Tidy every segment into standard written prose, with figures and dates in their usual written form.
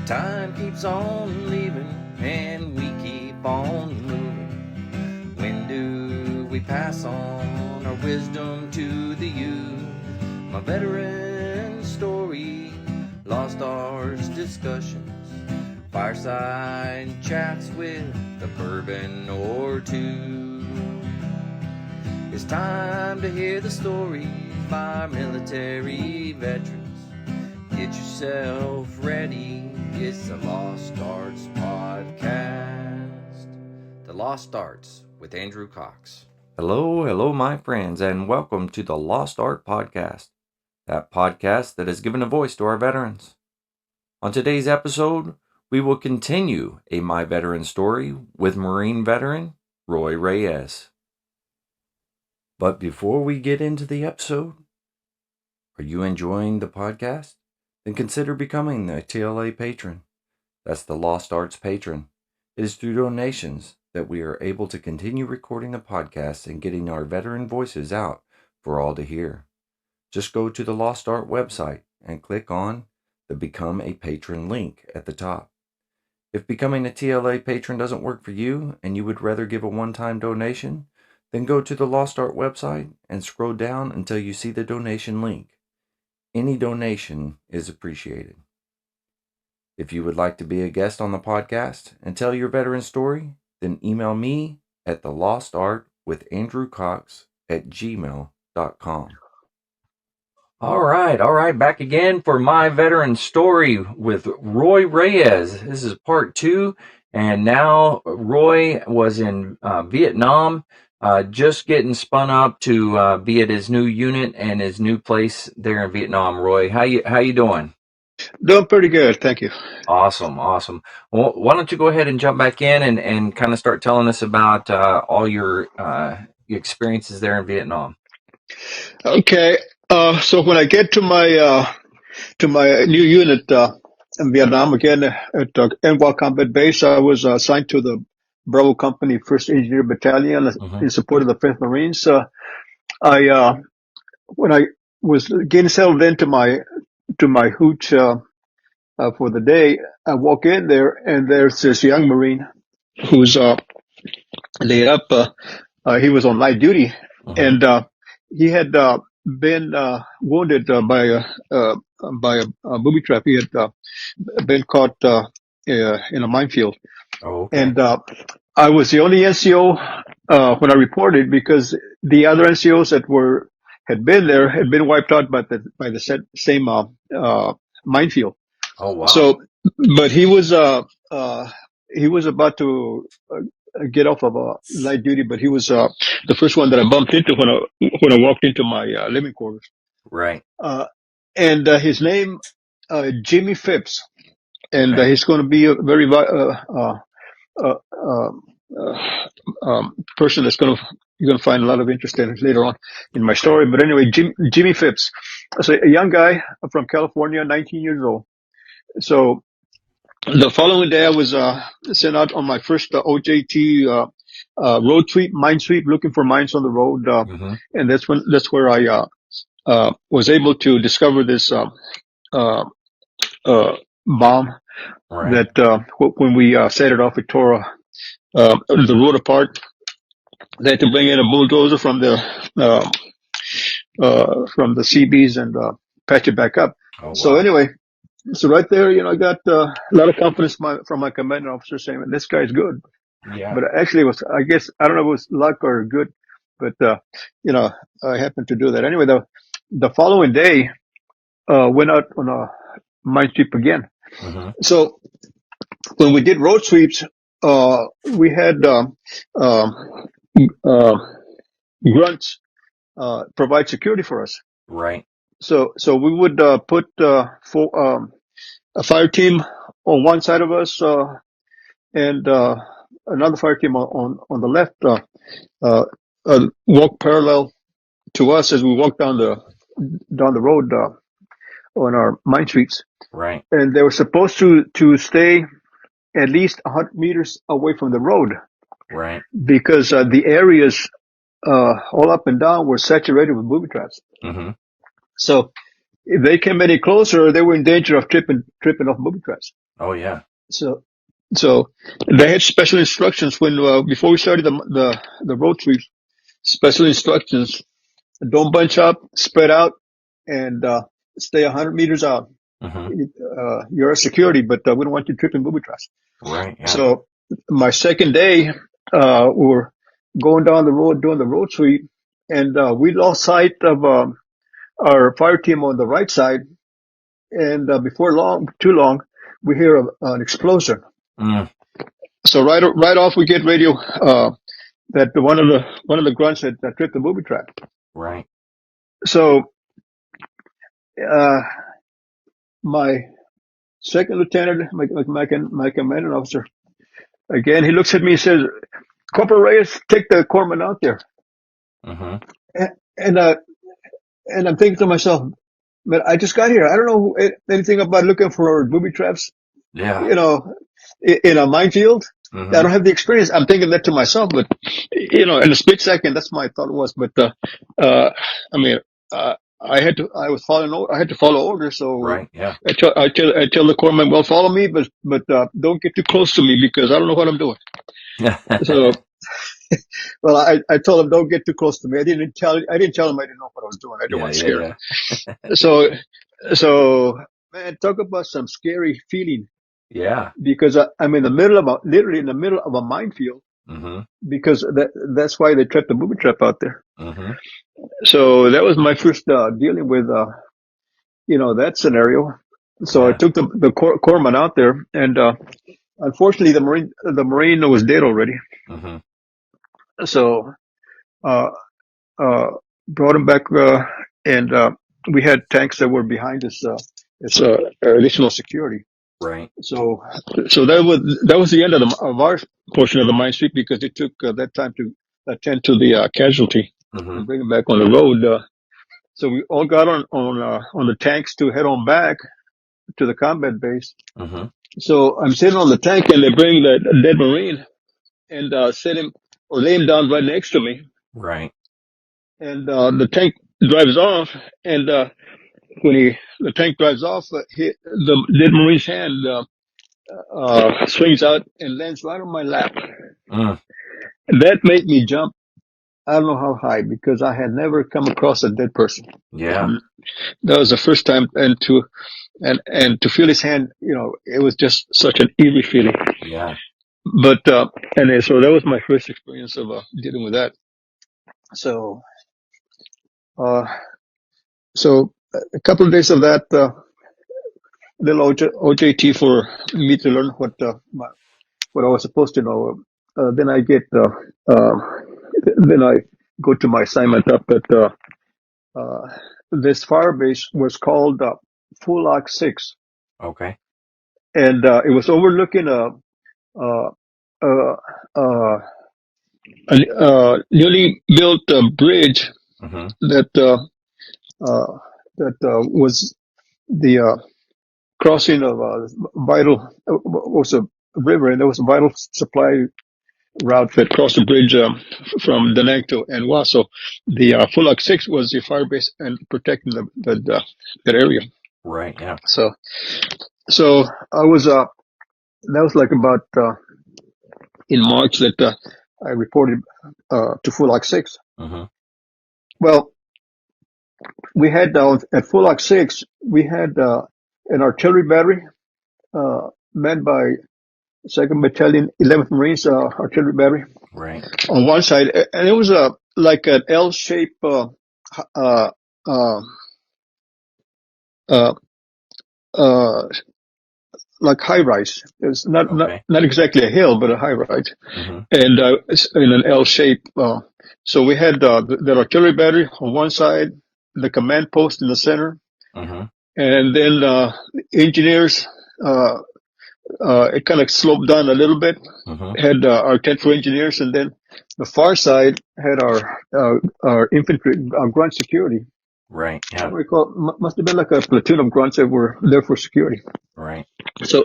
Time keeps on leaving and we keep on moving. When do we pass on our wisdom to the youth? My veteran story, lost arts discussions, fireside chats with a bourbon or two. It's time to hear the stories by military veterans. Get yourself ready, it's the Lost Arts Podcast. The Lost Arts with Andrew Cox. Hello, my friends, and welcome to the Lost Art Podcast, that podcast that has given a voice to our veterans. On today's episode, we will continue a My Veteran story with Marine veteran Roy Reyes. But before we get into the episode, are you enjoying the podcast? Then consider becoming the TLA patron. That's the Lost Arts patron. It is through donations that we are able to continue recording the podcast and getting our veteran voices out for all to hear. Just go to the Lost Art website and click on the Become a Patron link at the top. If becoming a TLA patron doesn't work for you and you would rather give a one-time donation, then go to the Lost Art website and scroll down until you see the donation link. Any donation is appreciated. If you would like to be a guest on the podcast and tell your veteran story, then email me at thelostartwithandrewcox@gmail.com. All right, back again for My Veteran Story with Roy Reyes. This is part 2, and now Roy was in Vietnam, just getting spun up to be at his new unit and his new place there in Vietnam. Roy, how you doing? Doing pretty good, thank you. Awesome. Well, why don't you go ahead and jump back in and kind of start telling us about all your experiences there in Vietnam. Okay, so when I get to my new unit in Vietnam again at NWA Combat Base, I was assigned to the Bravo Company 1st Engineer Battalion in support of the 5th Marines. When I was getting settled into my hooch for the day, I walk in there and there's this young Marine who's laid up. He was on light duty, and he had been wounded by a booby trap. He had been caught in a minefield. Oh, okay. And I was the only NCO when I reported, because the other NCOs that had been there had been wiped out by the same minefield. Oh, wow. So, but he was about to get off of light duty, but he was the first one that I bumped into when I walked into my living quarters. Right. And his name Jimmy Phipps, and Okay. he's going to be a very person that's you're going to find a lot of interest in later on in my story. But anyway, Jimmy Phipps, so a young guy from California, 19 years old. So the following day, I was sent out on my first OJT road sweep, mine sweep, looking for mines on the road, and that's where I was able to discover this bomb. Right. That when we set it off, it tore the road apart. They had to bring in a bulldozer from the CBs and patch it back up. Oh, wow. So anyway. So right there, I got a lot of confidence from my commanding officer saying, "This guy's good." Yeah. But actually, it was, I guess, I don't know if it was luck or good, but I happened to do that. Anyway, the following day, went out on a mine sweep again. So when we did road sweeps, we had grunts provide security for us. Right. So we would put a fire team on one side of us, and another fire team on the left walk parallel to us as we walk down the road on our mine sweeps. Right. And they were supposed to stay at least 100 meters away from the road. Right. Because the areas all up and down were saturated with booby traps. So if they came any closer, they were in danger of tripping off booby traps. Oh yeah. So, so they had special instructions when before we started the road trip. Special instructions: don't bunch up, spread out, and stay 100 meters out. Mm-hmm. You're a security, but we don't want you tripping booby traps. Right. Yeah. So my second day, we were going down the road doing the road sweep, and we lost sight of our fire team on the right side. And before too long, we hear an explosion. Mm. So right off, we get radio that one of the grunts had tripped the booby trap. Right. So uh, my second lieutenant, my commanding officer, again, he looks at me and says, "Corporal Reyes, take the corpsman out there." Mm-hmm. And and, uh, and I'm thinking to myself, man, I just got here. I don't know anything about looking for booby traps, Yeah. you know, in a minefield. I Mm-hmm. don't have the experience. I'm thinking that to myself, but in a split second, that's my thought was. But I mean, I was I had to follow orders. So Right. Yeah. I tell the corpsman, well, follow me, but don't get too close to me because I don't know what I'm doing. So, well, I told him don't get too close to me. I didn't tell him I didn't know what I was doing. I didn't Yeah. want to Yeah. scare him. Yeah. So, so man, talk about some scary feeling Yeah. because I'm literally in the middle of a minefield Mm-hmm. because that's why they trapped the booby trap out there. Mm-hmm. So that was my first dealing with that scenario. So I Yeah. took the corpsman out there, and unfortunately the marine was dead already. Mm-hmm. So uh, uh, brought him back, and we had tanks that were behind us as additional security. Right. So that was the end of our portion of the mine sweep because it took that time to attend to the casualty Mm-hmm. and bring him back on the road. So we all got on the tanks to head on back to the combat base. Mm-hmm. So I'm sitting on the tank and they bring the dead Marine and set him or lay him down right next to me. Right. And the tank drives off, and when the tank drives off, the dead Marine's hand swings out and lands right on my lap. Mm. That made me jump. I don't know how high because I had never come across a dead person. Yeah. That was the first time, and to feel his hand, it was just such an eerie feeling. Yeah. But so that was my first experience of dealing with that. So uh, so a couple of days of that. Little OJT for me to learn what I was supposed to know. Then I go to my assignment up at uh, this fire base was called Fulak 6, Okay. and it was overlooking uh, uh, a newly built bridge Mm-hmm. that was the crossing of vital was a river, and there was a vital supply route that crossed the bridge from Da Nang to Anwa. So the Fulak 6 was the fire base and protecting that area. Right. Yeah. So I was that was like about in March that I reported to Fulak 6. Mm-hmm. Well, we had at Fulak 6 we had an artillery battery manned by 2nd Battalion, 11th Marines artillery battery Right. on one side, and it was like an L-shaped uh, uh, uh, uh, like high rise. It's not, not Okay. not exactly a hill, but a high rise, Mm-hmm. and it's in an L shape. So we had the artillery battery on one side, the command post in the center, Mm-hmm. and then engineers. It kind of sloped down a little bit. Mm-hmm. Had our tent for engineers, and then the far side had our infantry, grunt security. Right. I don't Yeah. recall, must have been like a platoon of grunts that were there for security. Right. So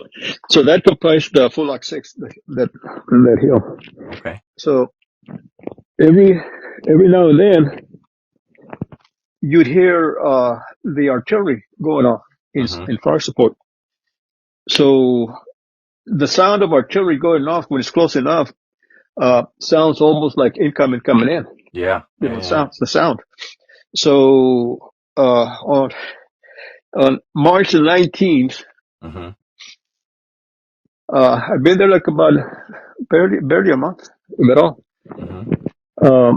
that comprised the Fulak 6, that hill. Okay. So every now and then you'd hear the artillery going off Mm-hmm. in fire support, So the sound of artillery going off when it's close enough sounds almost like incoming coming in. Yeah. You know, Yeah. Yeah. the sound. So on March the 19th, Mm-hmm. I've been there like about barely a month, if at all. Mm-hmm.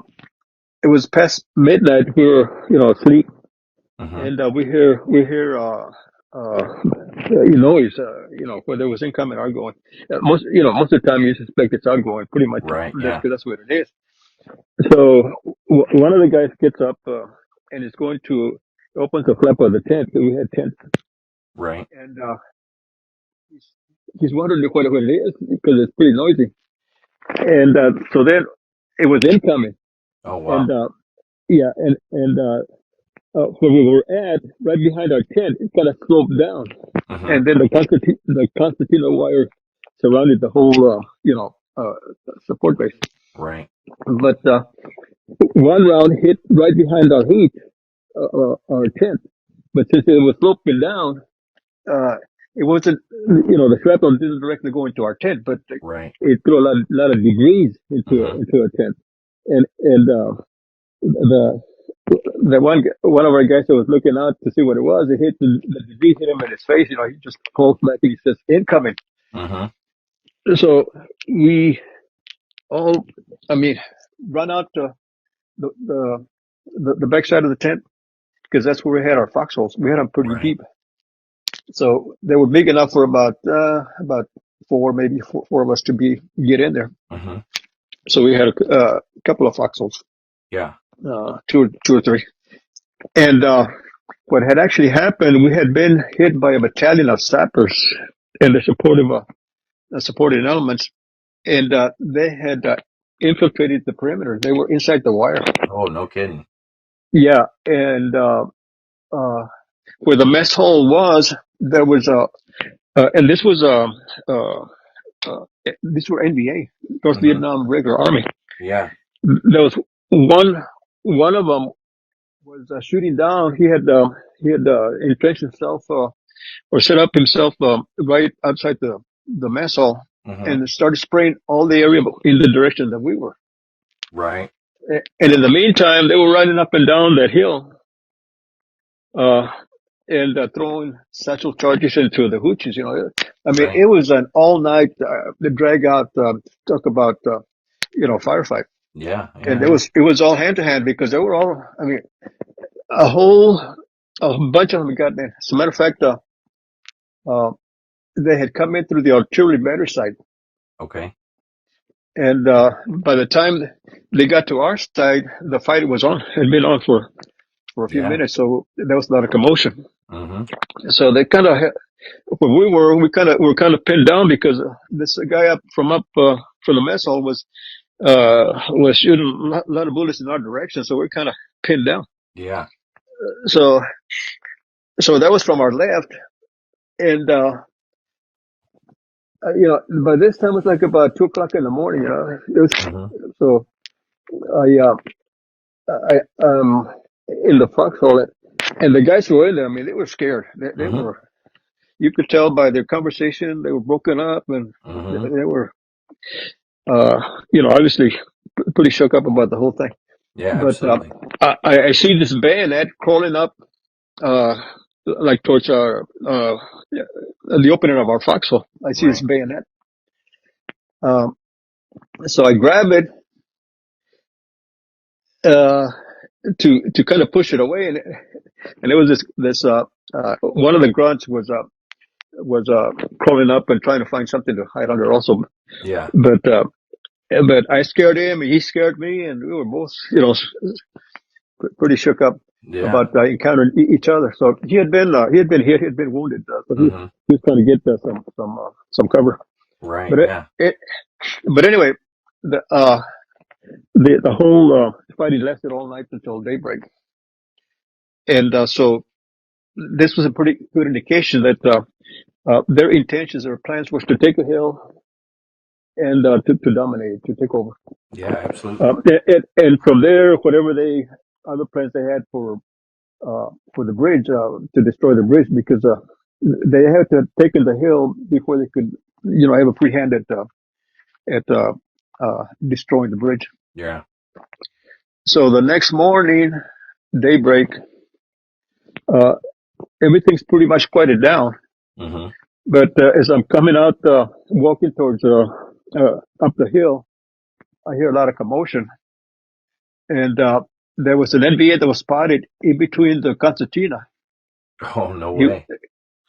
It was past midnight. We were, asleep, Mm-hmm. and we hear noise, whether it was incoming or outgoing. Most of the time you suspect it's outgoing, pretty much, Right. that's Yeah. because that's what it is. So one of the guys gets up and is going to open the flap of the tent. We had tent, Right. and he's, he's wondering what it is because it's pretty noisy. And so then it was incoming, Oh and wow. yeah, and where we were at, right behind our tent, it kind of sloped down, Mm-hmm. and then the concertina wire surrounded the whole, support base. Right. But one round hit right behind our tent. But since it was sloping down, it wasn't, the shrapnel didn't directly go into our tent, but Right. it threw a lot of debris Mm-hmm. into a tent. And the one of our guys that was looking out to see what it was, it hit the debris hit him in his face. He just calls back and he says, "Incoming." Mm-hmm. So we all, I mean, run out to the the backside of the tent because that's where we had our foxholes. We had them pretty Right. deep, so they were big enough for about maybe four of us to get in there. Mm-hmm. So we had a couple of foxholes, Yeah. two or three, and what had actually happened, we had been hit by a battalion of sappers and the supporting elements, and they had infiltrated the perimeter. They were inside the wire. Oh, no kidding. Yeah, and where the mess hall was, there was and this was these were NVA, North Mm-hmm. Vietnam Regular Army. Yeah. There was one of them was shooting down. He had entrenched himself or set up himself right outside the mess hall Mm-hmm. and started spraying all the area in the direction that we were. Right. And in the meantime, they were riding up and down that hill uh, and throwing satchel charges into the hoochies. I mean, Right. it was an all-night drag out. Talk about firefight, Yeah. and Yeah. it was all hand to hand because they were all. I mean, a bunch of them got in. As a matter of fact, uh, they had come in through the artillery battery side. Okay. And by the time they got to our side, the fight was on. Had been on for a few Yeah. minutes, so there was a lot of commotion. Mm-hmm. So they kind of, where we were kind of pinned down because this guy from the mess hall was shooting a lot of bullets in our direction. So we're kind of pinned down. Yeah. So that was from our left, and by this time it was like about 2 o'clock in the morning. It was Mm-hmm. so I in the foxhole, and the guys who were in there, I mean, they were scared. They Mm-hmm. were. You could tell by their conversation they were broken up, and Mm-hmm. they were, obviously pretty shook up about the whole thing. Yeah. But Absolutely. I see this bayonet crawling up, uh, like towards the opening of our foxhole. I see this Right. bayonet. Um, so I grab it uh, to kind of push it away, and it was this one of the grunts was crawling up and trying to find something to hide under also. Yeah. But I scared him, he scared me, and we were both, pretty shook up Yeah. about encountering each other. So he had been hit, he had been wounded, so Mm-hmm. he was trying to get some cover. Right. But Yeah. but anyway, the whole fighting lasted all night until daybreak, and so this was a pretty good indication that their intentions, their plans was to take a hill and to dominate, to take over. Yeah. Absolutely. And from there, whatever other plans they had for the bridge, to destroy the bridge, because they had to take the hill before they could, have a free hand at destroying the bridge. Yeah. So the next morning, daybreak, uh, everything's pretty much quieted down. Mm-hmm. But as I'm coming out, walking towards up the hill, I hear a lot of commotion, and there was an NVA that was spotted in between the concertina. Oh, no He, way.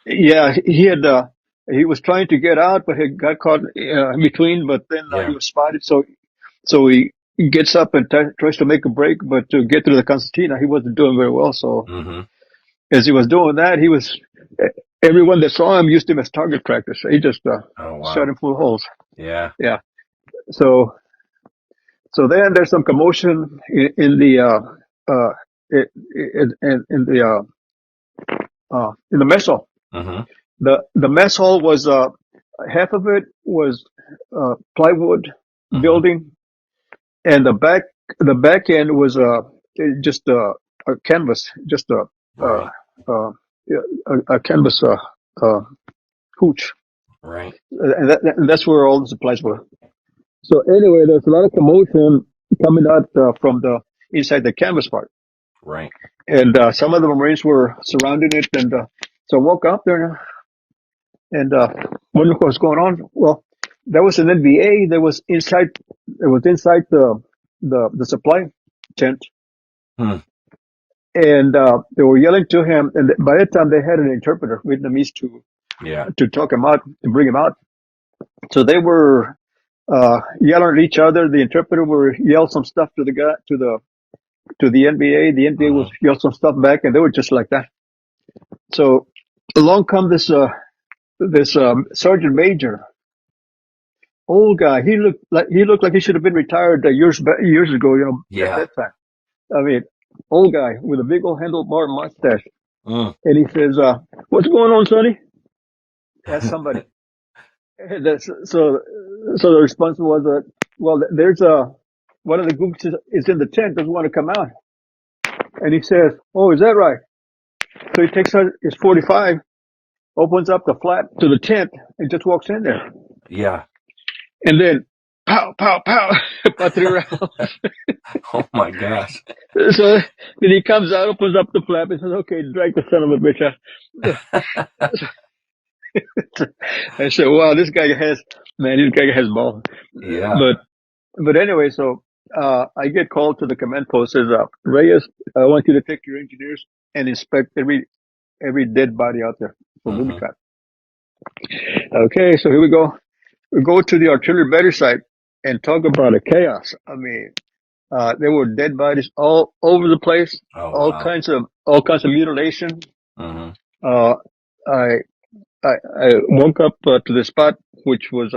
yeah, he was trying to get out, but he got caught in between. But then he Yeah. was spotted, so he gets up and tries to make a break, but to get to the concertina, he wasn't doing very well. So Mm-hmm. as he was doing that, everyone that saw him used him as target practice. He just Oh, shot wow. him full of holes. Yeah. Yeah. So then there's some commotion in the in the mess hall. Mm-hmm. The mess hall was half of it was plywood Mm-hmm. building, and the back end was just a canvas, just Right. uh, a canvas uh, hooch, Right. and that's where all the supplies were. So anyway, there's a lot of commotion coming out from the inside the canvas part, Right. and some of the Marines were surrounding it, and so I woke up there and wondered what was going on. Well, there was an NVA that was inside. It was inside the supply tent, Hmm. and they were yelling to him. And by that time, they had an interpreter, Vietnamese, Yeah. to talk him out, to bring him out. So they were yelling at each other. The interpreter were yell some stuff to the guy, to the NBA. The NBA was Mm-hmm. yell some stuff back, and they were just like that. So along come this sergeant major, old guy. He looked like he should have been retired years ago. At Yeah. that time. I mean, old guy with a big old handlebar mustache, Mm. and he says, "What's going on, Sonny?" Asked somebody. And so the response was, "Well, there's one of the groups is in the tent. Doesn't want to come out." And he says, "Oh, is that right?" So he takes out his 45, opens up the flap to the tent, and just walks in there. Yeah. And then, pow, pow, pow, about 3 rounds. Oh, my gosh. So then he comes out, opens up the flap, and says, "Okay, drag the son of a bitch out." I said, "Wow, this guy has balls." Yeah. But anyway, so I get called to the command post. Says, "Reyes, I want you to take your engineers and inspect every dead body out there for booby Mm-hmm. trap." Okay, so here we go. We go to the artillery battery site and talk about a chaos. I mean, there were dead bodies all over the place, Oh, all wow. kinds of mutilation. Mm-hmm. Uh, I I woke up to the spot, which was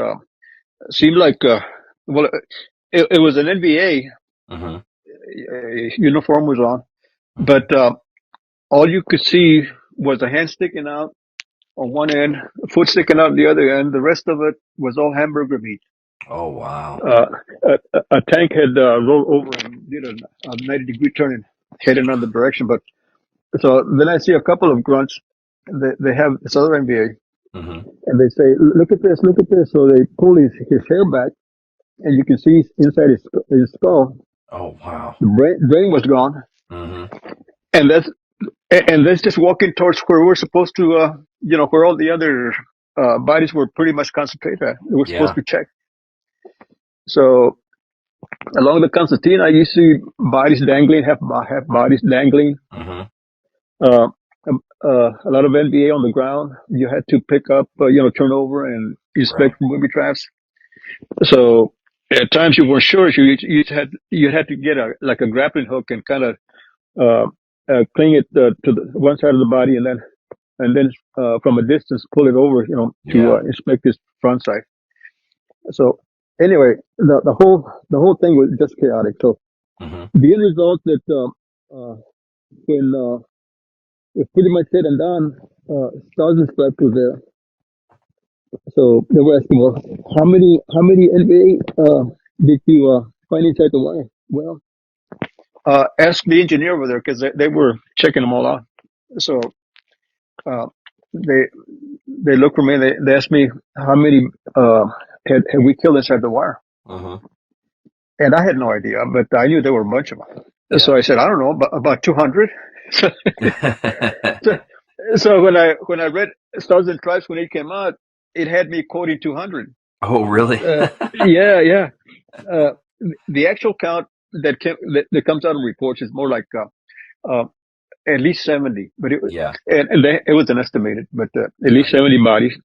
seemed like well, it was an NBA Mm-hmm. uniform was on, Mm-hmm. but all you could see was a hand sticking out on one end, a foot sticking out on the other end. The rest of it was all hamburger meat. Oh, wow. Uh, a tank had rolled over and did a 90-degree turn and headed in another direction. But so then I see a couple of grunts. They have this other NBA, Mm-hmm. and they say, "Look at this, look at this." So they pull his hair back, and you can see inside his skull, Oh, wow. the brain was gone, Mm-hmm. and that's just walking towards where we're supposed to, where all the other bodies were pretty much concentrated at. They were supposed Yeah. to be checked. So along the concertina, you see bodies dangling, half bodies dangling. Mm-hmm. Uh, a lot of NBA on the ground. You had to pick up, turn over and Right. inspect booby traps. So at times you weren't sure. You had to get a grappling hook and kind of uh, cling it to the one side of the body, and then from a distance pull it over, to Yeah. inspect this front side. So anyway, the whole thing was just chaotic. So Mm-hmm. the end result that when it was pretty much said and done, Stars and Stripes was there. So they were asking, well, how many NBA did you find inside the wire? Well, ask the engineer over there because they were checking them all out. So they they looked for me. They asked me how many had we killed inside the wire, Uh-huh. and I had no idea, but I knew there were a bunch of them. So Yeah. I said, I don't know, about 200. So, so, so when I read Stars and Stripes when it came out, it had me quoting 200. Oh, really? Yeah, yeah. Uh, the actual count that comes out in reports is more like uh, at least 70, but Yeah. it was an estimated, but at Yeah. least 70 bodies.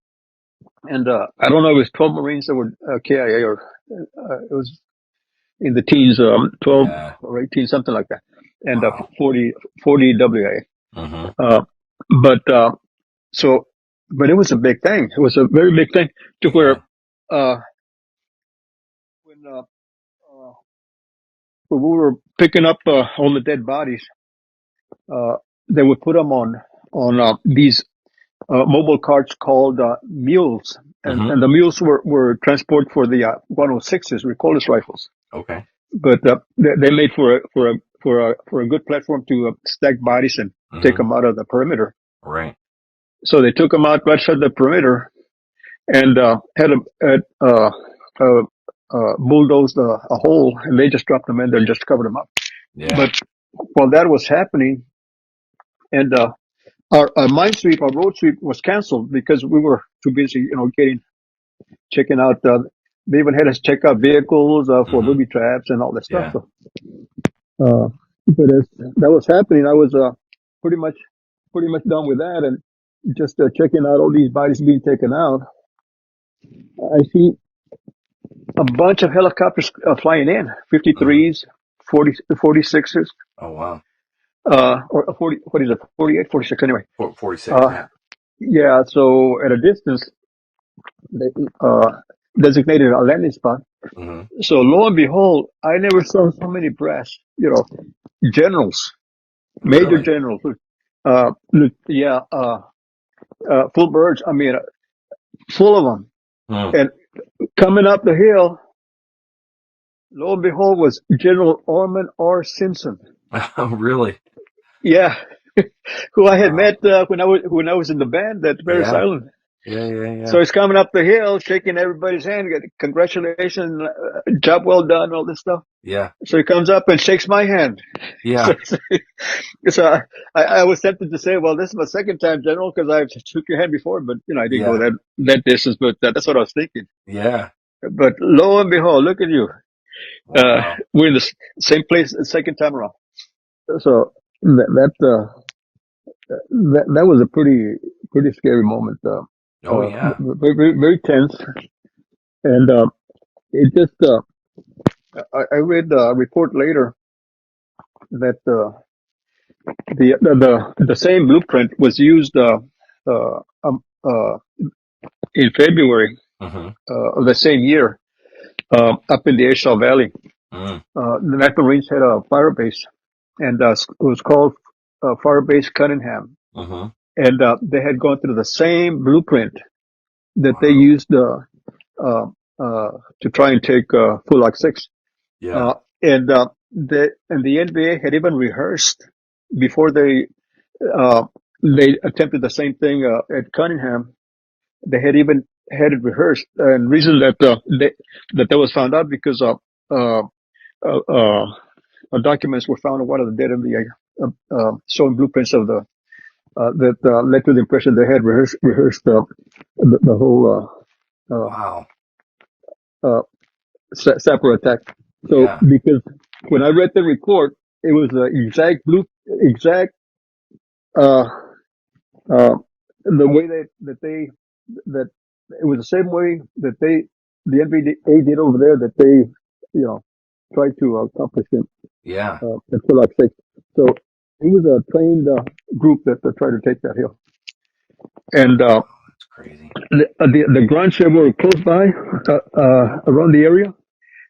And I don't know if it was 12 Marines that were KIA or it was in the teens, 12 Yeah. or 18, something like that, and Wow. 40 WIA. Mm-hmm. But so, but it was a big thing. It was a very big thing to Yeah. where uh, when when we were picking up all the dead bodies, uh, they would put them on these mobile carts called mules, and Mm-hmm. the mules were transport for the 106s, recordless rifles. Okay. But they made for a good platform to stack bodies and take Mm-hmm. them out of the perimeter. Right. So they took them out right outside the perimeter and bulldozed a hole, and they just dropped them in there and just covered them up. Yeah. But while that was happening, and our mine sweep, our road sweep was canceled because we were too busy, checking out. They even had us check out vehicles for Mm-hmm. booby traps and all that stuff. Yeah. So, but as that was happening, I was pretty much pretty much done with that, and just checking out all these bodies being taken out. I see a bunch of helicopters flying in, Mm-hmm. 53s, 46s, Oh, wow. or 40, what is it, 48, 46 anyway. 46. Uh, Yeah. yeah, so at a distance, they designated a landing spot. Mm-hmm. So lo and behold, I never saw so many brass, generals, major Really? generals, yeah, full birds. I mean, full of them. Mm. And coming up the hill, lo and behold, was General Orman R. Simpson. Oh, really? Yeah, who I had Wow. met when I was in the band at Paris Yeah. Island. Yeah. Yeah. So Yeah. he's coming up the hill, shaking everybody's hand, congratulations, job well done, all this stuff. Yeah. So he comes up and shakes my hand. So, Yeah. so I was tempted to say, well, this is my second time, General, because I've shook your hand before, but I didn't go Yeah. that distance. But that's what I was thinking. Yeah. But lo and behold, look at you. Wow. We're in the same place the second time around. So that was a pretty scary moment. Oh, yeah. Very, very tense, and it just. I read a report later that the same blueprint was used uh, um, uh, in February Mm-hmm. of the same year up in the Ashall Valley. Mm. The National Marines had a fire base, and it was called Fire Base Cunningham. Mm-hmm. And they had gone through the same blueprint that they Wow. used uh, to try and take Fulak 6. Yeah. Uh, and the NBA had even rehearsed before they attempted the same thing at Cunningham. They had even had it rehearsed, and reason that was found out because uh, uh, uh, documents were found in one of the dead NBA showing blueprints of the that led to the impression they had rehearsed the whole Wow. uh, Sapper attack. So Yeah. because when I read the report, it was the exact uh, uh, the way that it was the same way that the NBA did over there that they tried to accomplish it Yeah. at Philip 6. So it was a trained group that tried to take that hill, and That's crazy. the grunts that were close by around the area,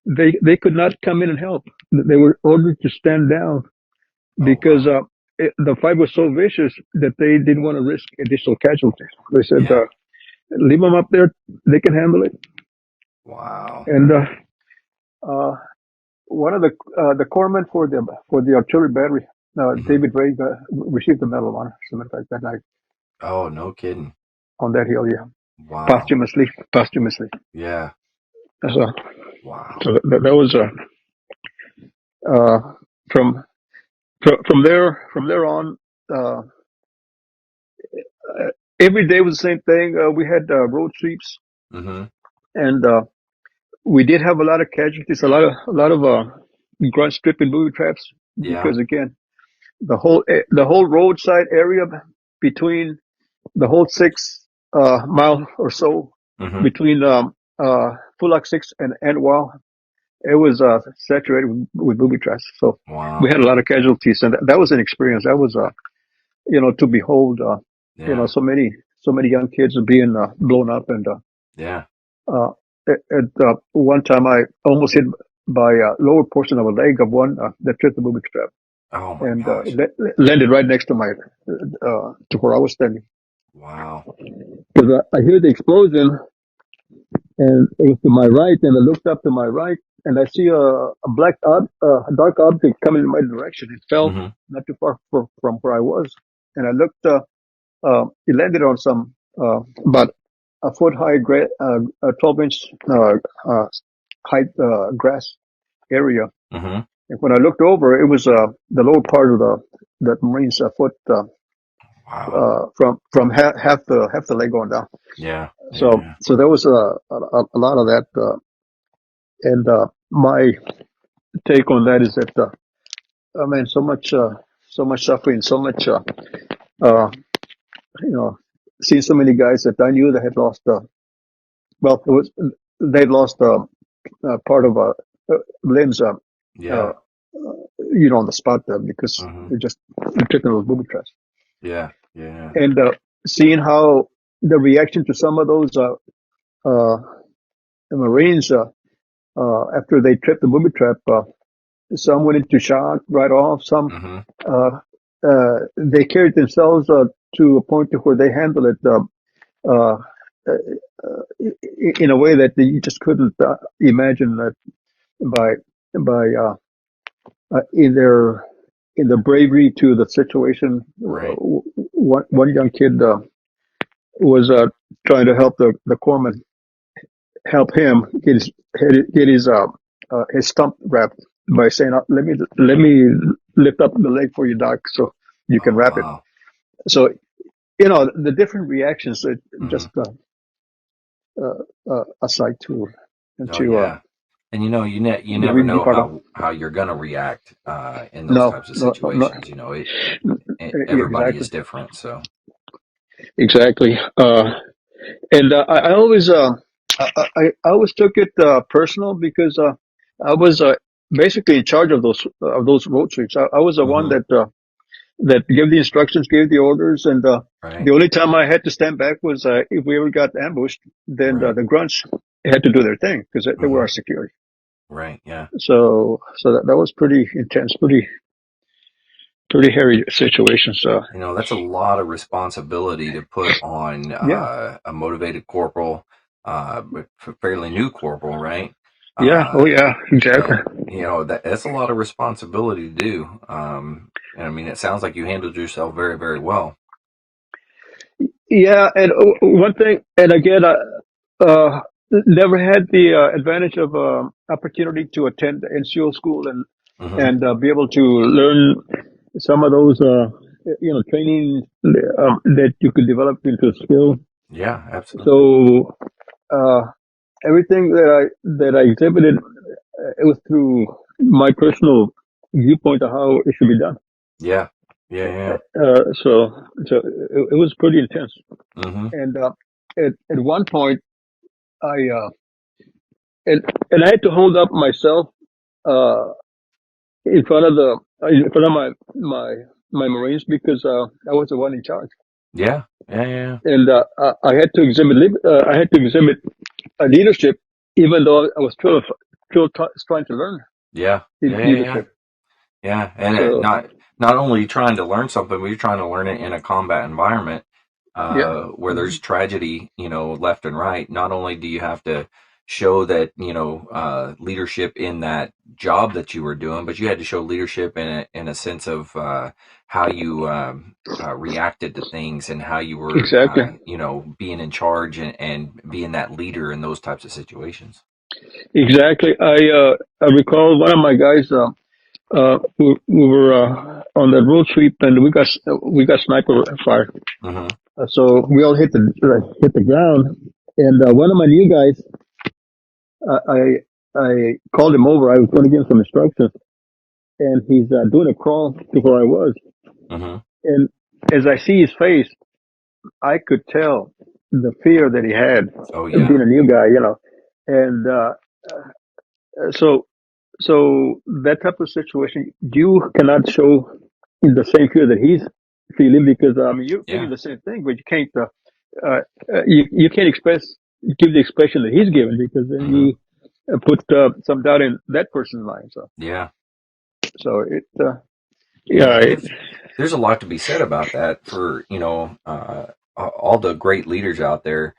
they could not come in and help. They were ordered to stand down Oh, because wow. the fight was so vicious that they didn't want to risk additional casualties. They said, Yeah. "Leave them up there; they can handle it." Wow. And uh, one of the corpsmen for the artillery battery, Mm-hmm. David Ray, received the Medal of Honor. As a matter of fact, that night. Oh, no kidding. on that hill. Yeah, Wow. posthumously. Yeah. So, Wow. that was uh, from from there on. Uh, every day was the same thing. We had road sweeps, Mm-hmm. and we did have a lot of casualties, a lot of grunt stripping booby traps Yeah. because again, the whole roadside area between the whole 6 mile or so Mm-hmm. between Fulak Six and Antwal, it was saturated with booby traps. So we Wow. had a lot of casualties, and that was an experience. That was to behold, Yeah. so many young kids being blown up, and Yeah. uh, at one time I almost hit by lower portion of a leg of one that tripped the booby trap, Oh my and gosh. landed right next to my to where I was standing. Wow. Because I hear the explosion, and it was to my right, and I looked up to my right, and I see a dark object coming in my direction. It fell Mm-hmm. not too far from where I was, and I looked. It landed on some about a foot high, 12-inch uh, height grass area. Mm-hmm. And when I looked over, it was the lower part of the Marine's foot Wow. from half the leg going down. Yeah. So Yeah. so there was a lot of that. And my take on that is that, I mean, so much suffering, so much, uh, you know, seeing so many guys that I knew that had lost, well, it was, they'd lost part of limbs, Yeah. on the spot because Mm-hmm. they just took those booby traps. Yeah. Yeah. And seeing how the reaction to some of those uh, Marines after they tripped the booby trap, some went into shock right off. Some Mm-hmm. they carried themselves to a point to where they handled it uh, in a way that you just couldn't imagine that by in their bravery to the situation. Right. One young kid was trying to help the corpsman help him get his stump wrapped by saying, let me lift up the leg for you, doc, so you can Oh wrap it." wow. So the different reactions are Mm-hmm. just a sight to Oh to yeah. And you to never really be know part of. how you're gonna react in those No, types of no, no, no. situations. Everybody Exactly, is different. So. exactly. And I always I always took it personal because I was basically in charge of those road sweeps. I was the one Mm-hmm. that gave the instructions, gave the orders, and the Right. only time I had to stand back was if we ever got ambushed. Then Right. the grunts had to do their thing because they were Mm-hmm. our security. Right. Yeah. So that was pretty intense, pretty hairy situation. So That's a lot of responsibility to put on yeah, a motivated corporal, but fairly new corporal, right? yeah, oh Uh, yeah, exactly. and that's a lot of responsibility to do. And I mean, it sounds like you handled yourself very, very well. Yeah, and one thing, and again, I never had the advantage of opportunity to attend the NCO school Hmm. and be able to learn some of those, training that you could develop into a skill. Yeah, absolutely. So uh, everything that I exhibited, it was through my personal viewpoint of how it should be done. Yeah, yeah, yeah. So it was pretty intense. Hmm. And at one point, I and I had to hold up myself uh, in front of my Marines because I was the one in charge, Yeah, yeah, yeah, and I had to exhibit a leadership, even though I was still trying to learn yeah, yeah, yeah, yeah. leadership. Yeah, and So not only trying to learn something, but you're trying to learn it in a combat environment yeah, where hmm there's tragedy, left and right. Not only do you have to show that leadership in that job that you were doing, but you had to show leadership in a sense of how you reacted to things and how you were, Exactly. being in charge and being that leader in those types of situations. Exactly. I recall one of my guys. We were on the road sweep, and we got sniper fire. Mm-hmm. So we all hit the ground, and one of my new guys, I called him over. I was going to give him some instructions, and he's doing a crawl to where I was, Mm-hmm. and as I see his face, I could tell the fear that he had Oh of yeah. being a new guy, and so that type of situation, you cannot show the same fear that he's feeling because you're feeling Yeah. the same thing, but you can't you can't give the expression that he's giving because then Mm-hmm. you put some doubt in that person's mind. Yeah. So it Yeah. yeah And it, there's a lot to be said about that for, all the great leaders out there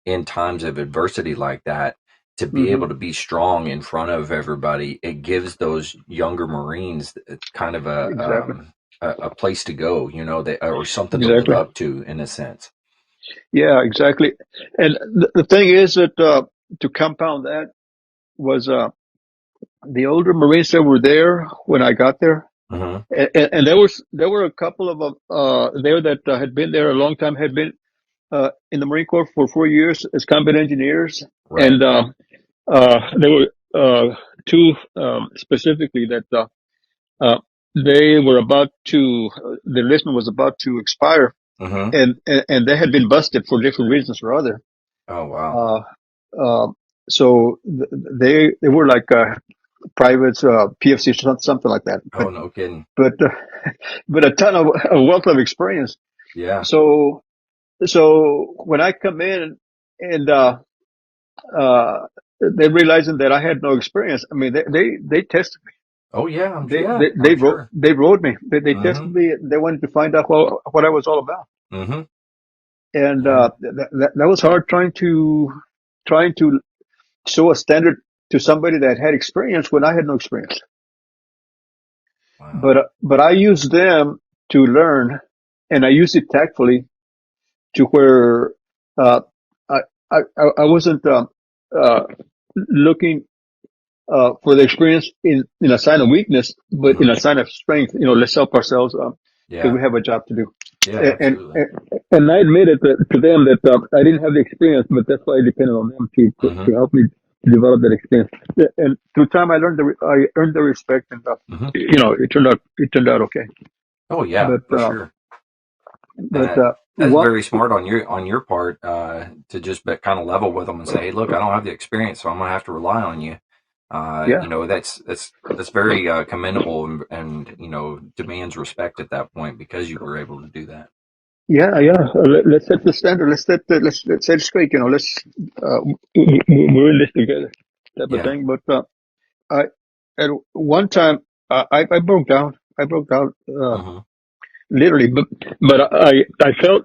in times of adversity like that, to be hmm able to be strong in front of everybody. It gives those younger Marines kind of exactly a place to go, or something to live exactly up to in a sense. yeah exactly. And the thing is that to compound that was the older Marines that were there when I got there. Mm-hmm. And there were a couple of there that had been there a long time, had been in the Marine Corps for 4 years as combat engineers, Right. and there were two specifically that they were about to the enlistment was about to expire, Mm-hmm. and they had been busted for different reasons or other. Oh wow. Uh, uh, so they were like privates, PFC, something like that. Oh no kidding. But but a ton of a wealth of experience. Yeah. So so when I come in and uh, they realizing that I had no experience, I mean they tested me. Oh yeah. They Yeah. they they I'm wrote sure. they wrote me. They Mm-hmm. tested me. They wanted to find out what I was all about, Mm-hmm. and Yeah. that was hard trying to show a standard to somebody that had experience when I had no experience. Wow. But I used them to learn, and I used it tactfully to where uh, I, I wasn't uh, looking for the experience in a sign of weakness, but in Mm-hmm. a sign of strength. Let's help ourselves because Yeah. we have a job to do. Yeah. And Absolutely. and, and I admitted to them that I didn't have the experience, but that's why I depended on them Mm-hmm. to help me to develop that experience. And through time, I earned the respect, and Mm-hmm. it turned out okay. Oh yeah, But for sure. And but that's what very smart on your part, to just kind of level with them and say, "Hey, look, I don't have the experience, so I'm gonna have to rely on you." yeah. That's very commendable, and demands respect at that point because you were able to do that. Yeah, yeah. Let's set the standard. Let's set it straight. We're in this together, type of Yeah. thing. But I at one time I broke down. I broke down Mm-hmm. literally. But I felt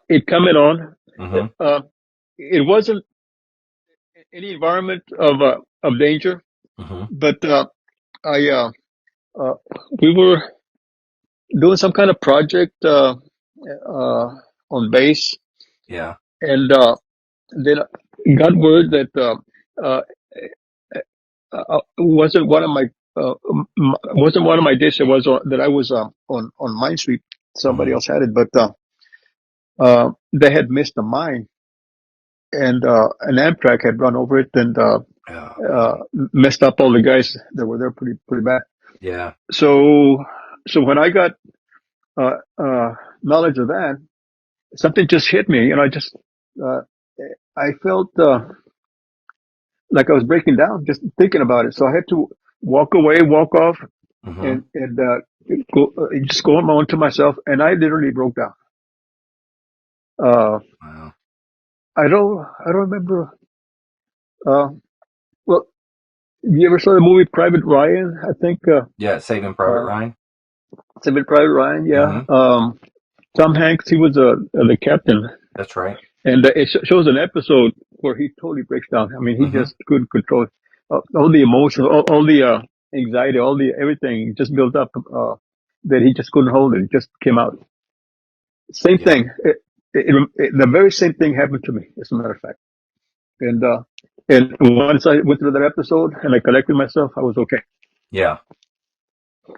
it coming on. Mm-hmm. Uh, it wasn't any environment of danger, Mm-hmm. but I uh, we were doing some kind of project on base, Yeah. and then got word that uh, wasn't one of my wasn't one of my days that I was on mine sweep. Somebody Mm-hmm. else had it, but they had missed a mine, and an Amtrak had run over it and Oh man. messed up all the guys that were there pretty bad. Yeah. So when I got knowledge of that, something just hit me. Uh, I felt like I was breaking down just thinking about it. So I had to walk away, walk off, Mm-hmm. and just go on my own to myself. And I literally broke down. Uh, Wow. I don't remember. Uh, well, you ever saw the movie Private Ryan? I think Yeah. Saving Private uh, Ryan. Saving Private Ryan. Yeah. Mm-hmm. Tom Hanks. He was the captain, That's right. and it shows an episode where he totally breaks down. I mean, he Mm-hmm. just couldn't control all the emotions, all the anxiety, everything just built up that he just couldn't hold it. It just came out. Same Yeah. thing. The very same thing happened to me, as a matter of fact. And once I went through that episode and I collected myself, I was okay. Yeah.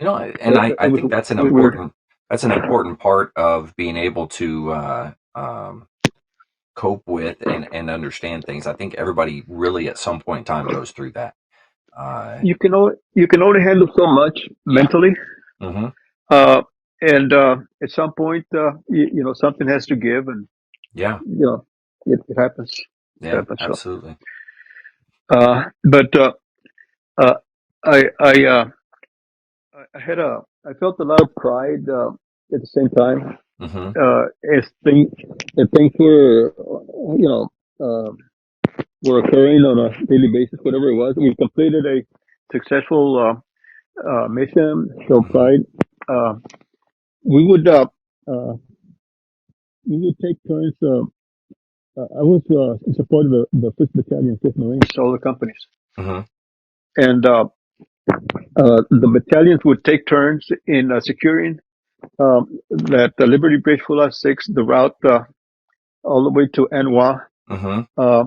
And It I was think that's an weird. important part of being able to cope with and understand things. I think everybody really at some point in time goes through that. You can only handle so much Yeah. mentally, Mm-hmm. uh, and at some point, something has to give, and Yeah. it happens. It Yeah. happens. So, Absolutely. but uh, I I uh, I felt a lot of pride at the same time Mm-hmm. as things were you know uh, were occurring on a daily basis. Whatever it was, we completed a successful mission. So Mm-hmm. pride. Uh, we would uh, uh, we would take turns. I was in support of the First Battalion, Fifth Marines, all the companies, Mm-hmm. and the battalions would take turns in securing that Liberty Bridge Full Out 6, the route all the way to Anwa, Mm-hmm. uh,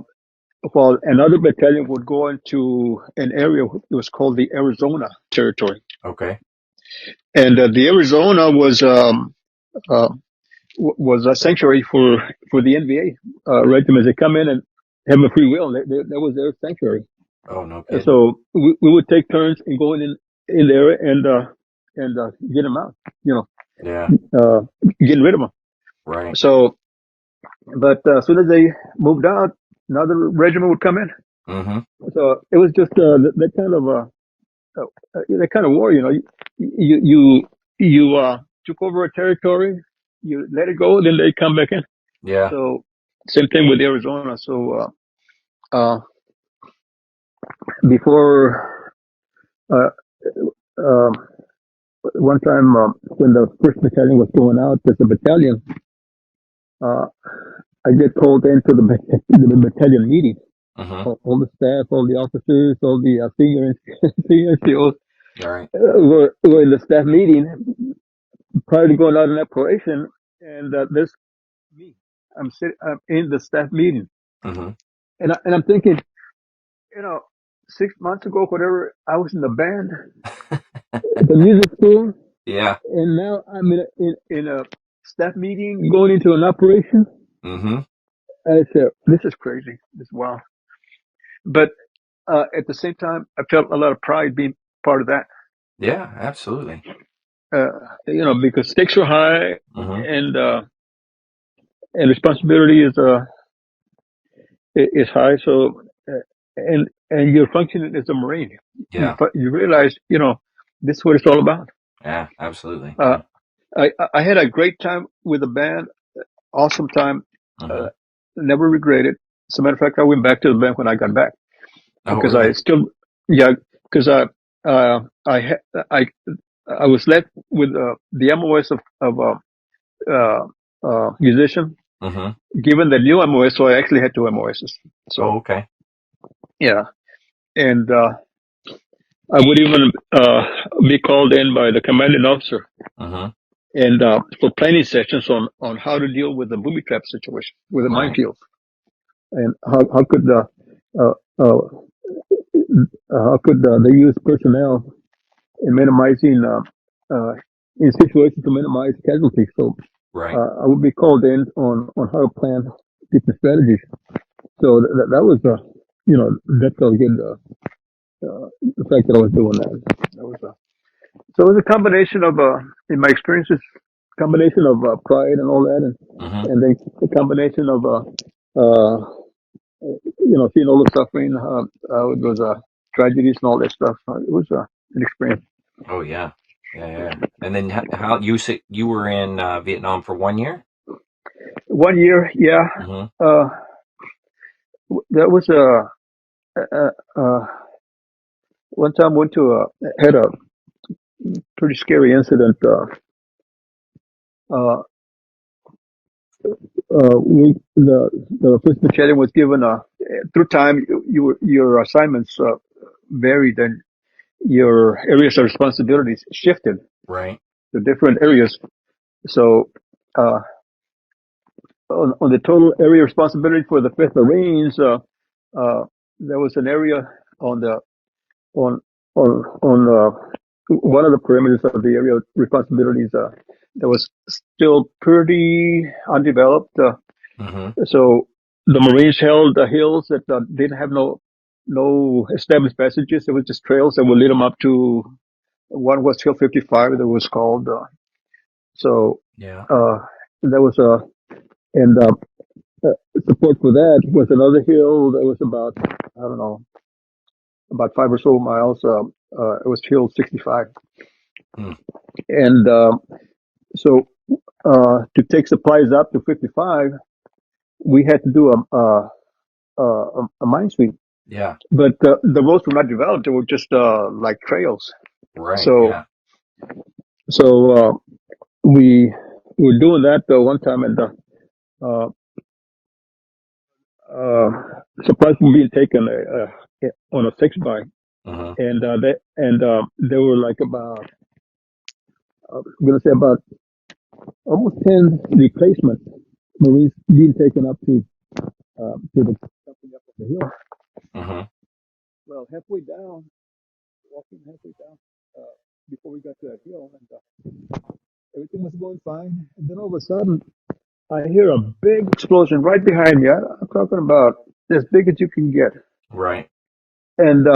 while another battalion would go into an area that was called the Arizona Territory. Okay. And the Arizona uh, was a sanctuary for the NVA regiments. They come in and have a free will. That was their sanctuary. Oh, no And kidding. so we would take turns in going in there and get them out. You Yeah. know, getting rid of them. Right. So, but as soon as they moved out, another regiment would come in. Mm-hmm. So it was just that kind of war. You took over a territory, you let it go, then they come back in. Yeah. So same thing with Arizona. So before uh, um, one time when the first battalion was going out as a battalion, uh, I get called into the battalion meeting. Mm-hmm. All the staff, all the officers, all the senior NCOs All right. were in the staff meeting prior to going out in operation, and there's me. I'm in the staff meeting, Mm-hmm. and I'm thinking, you know, 6 months ago, whatever, I was in the band, the music school, Yeah. and now I'm in a staff meeting going into an operation. Mm-hmm. I said, this is crazy. This is wild. But at the same time, I felt a lot of pride being part of that. Yeah. Absolutely. Uh, because stakes are high Mm-hmm. and responsibility is high. So and you're functioning as a Marine. Yeah. You realize, this is what it's all about. Yeah. Absolutely. Uh, Yeah. I had a great time with the band, awesome time. Mm-hmm. Uh, Never regretted. As a matter of fact, I went back to the band when I got back Oh, because I really? still, yeah, because I I was left with the MOS of musician, Mm-hmm. given the new MOS, so I actually had two MOSs. So Oh, okay. yeah, and I would even be called in by the commanding officer Mm-hmm. and for planning sessions on how to deal with the booby trap situation with the Right. minefields and how could uh, uh, they use personnel in minimizing in situations to minimize casualties. So Right. I would be called in on how to plan different strategies. So that was that felt good. The fact that I was doing that. That was so it was a combination of in my experiences, combination of pride and all that, Mm-hmm. and then a combination of uh, seeing all the suffering, it was tragedies and all that stuff. It was an experience. Oh, yeah. Yeah. Yeah. And then how you said you were in Vietnam for 1 year? 1 year, yeah. Mm-hmm. Uh, that was one time went to had a pretty scary incident. Uh, the first battalion was given through time your assignments varied, and your areas of responsibilities shifted Right. to different areas. So, uh, on the total area responsibility for the Fifth Marines, there was an area on the on one of the perimeters of the area of responsibilities that was still pretty undeveloped. Mm-hmm. So the Marines held the hills that didn't have no established passages. It was just trails that would lead them up to one was Hill 55 that was called. So Yeah. uh, there was a and support for that was another hill that was about I don't know about 5 or so miles. It was Hill 65, Mm. and so to take supplies up to 55, we had to do a mine sweep. Yeah. But the roads were not developed; they were just like trails. Right. So Yeah. so we were doing that one time, and uh, uh, supplies were being taken on a 6 by, Mm-hmm. and there were like about I'm gonna say about almost 10 replacement Marines being taken up to the company up on the hill. Mm-hmm. Well, halfway down, walking halfway down, before we got to that hill, and everything was going fine. And then all of a sudden, I hear a big explosion right behind me. I'm talking about as big as you can get. Right. And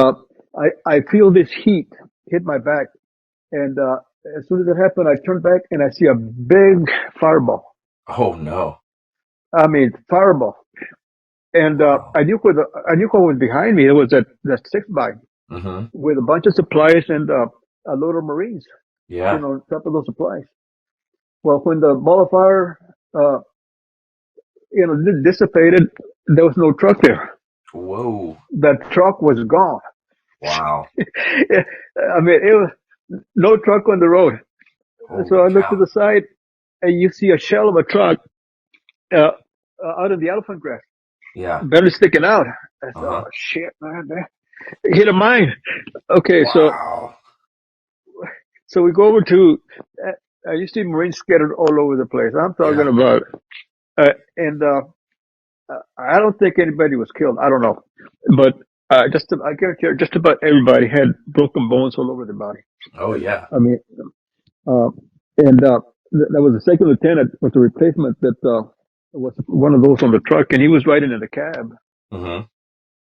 I feel this heat hit my back. And as soon as it happened, I turned back and I see a big fireball. Oh no. I mean, fireball. And Wow. I knew what was behind me. It was that 6 by Mm-hmm. with a bunch of supplies and a load of Marines, Yeah. on top of those supplies. Well, when the ball of fire, uh, dissipated, there was no truck there. Whoa. The truck was gone. Wow. I mean, it was no truck on the road. So Holy I looked to cow. the side, and you see a shell of a truck uh, out of the elephant grass, Yeah. barely sticking out. I said, "Oh Uh-huh. shit, man! That hit a mine." Okay, Wow. so we go over to. You see Marines scattered all over the place. I'm talking Yeah. about, and I don't think anybody was killed. I don't know, but I guarantee you, just about everybody had broken bones all over their body. Oh yeah. I mean, uh, and there was a second lieutenant was a replacement that was one of those on the truck, and he was riding in the cab. Mm-hmm.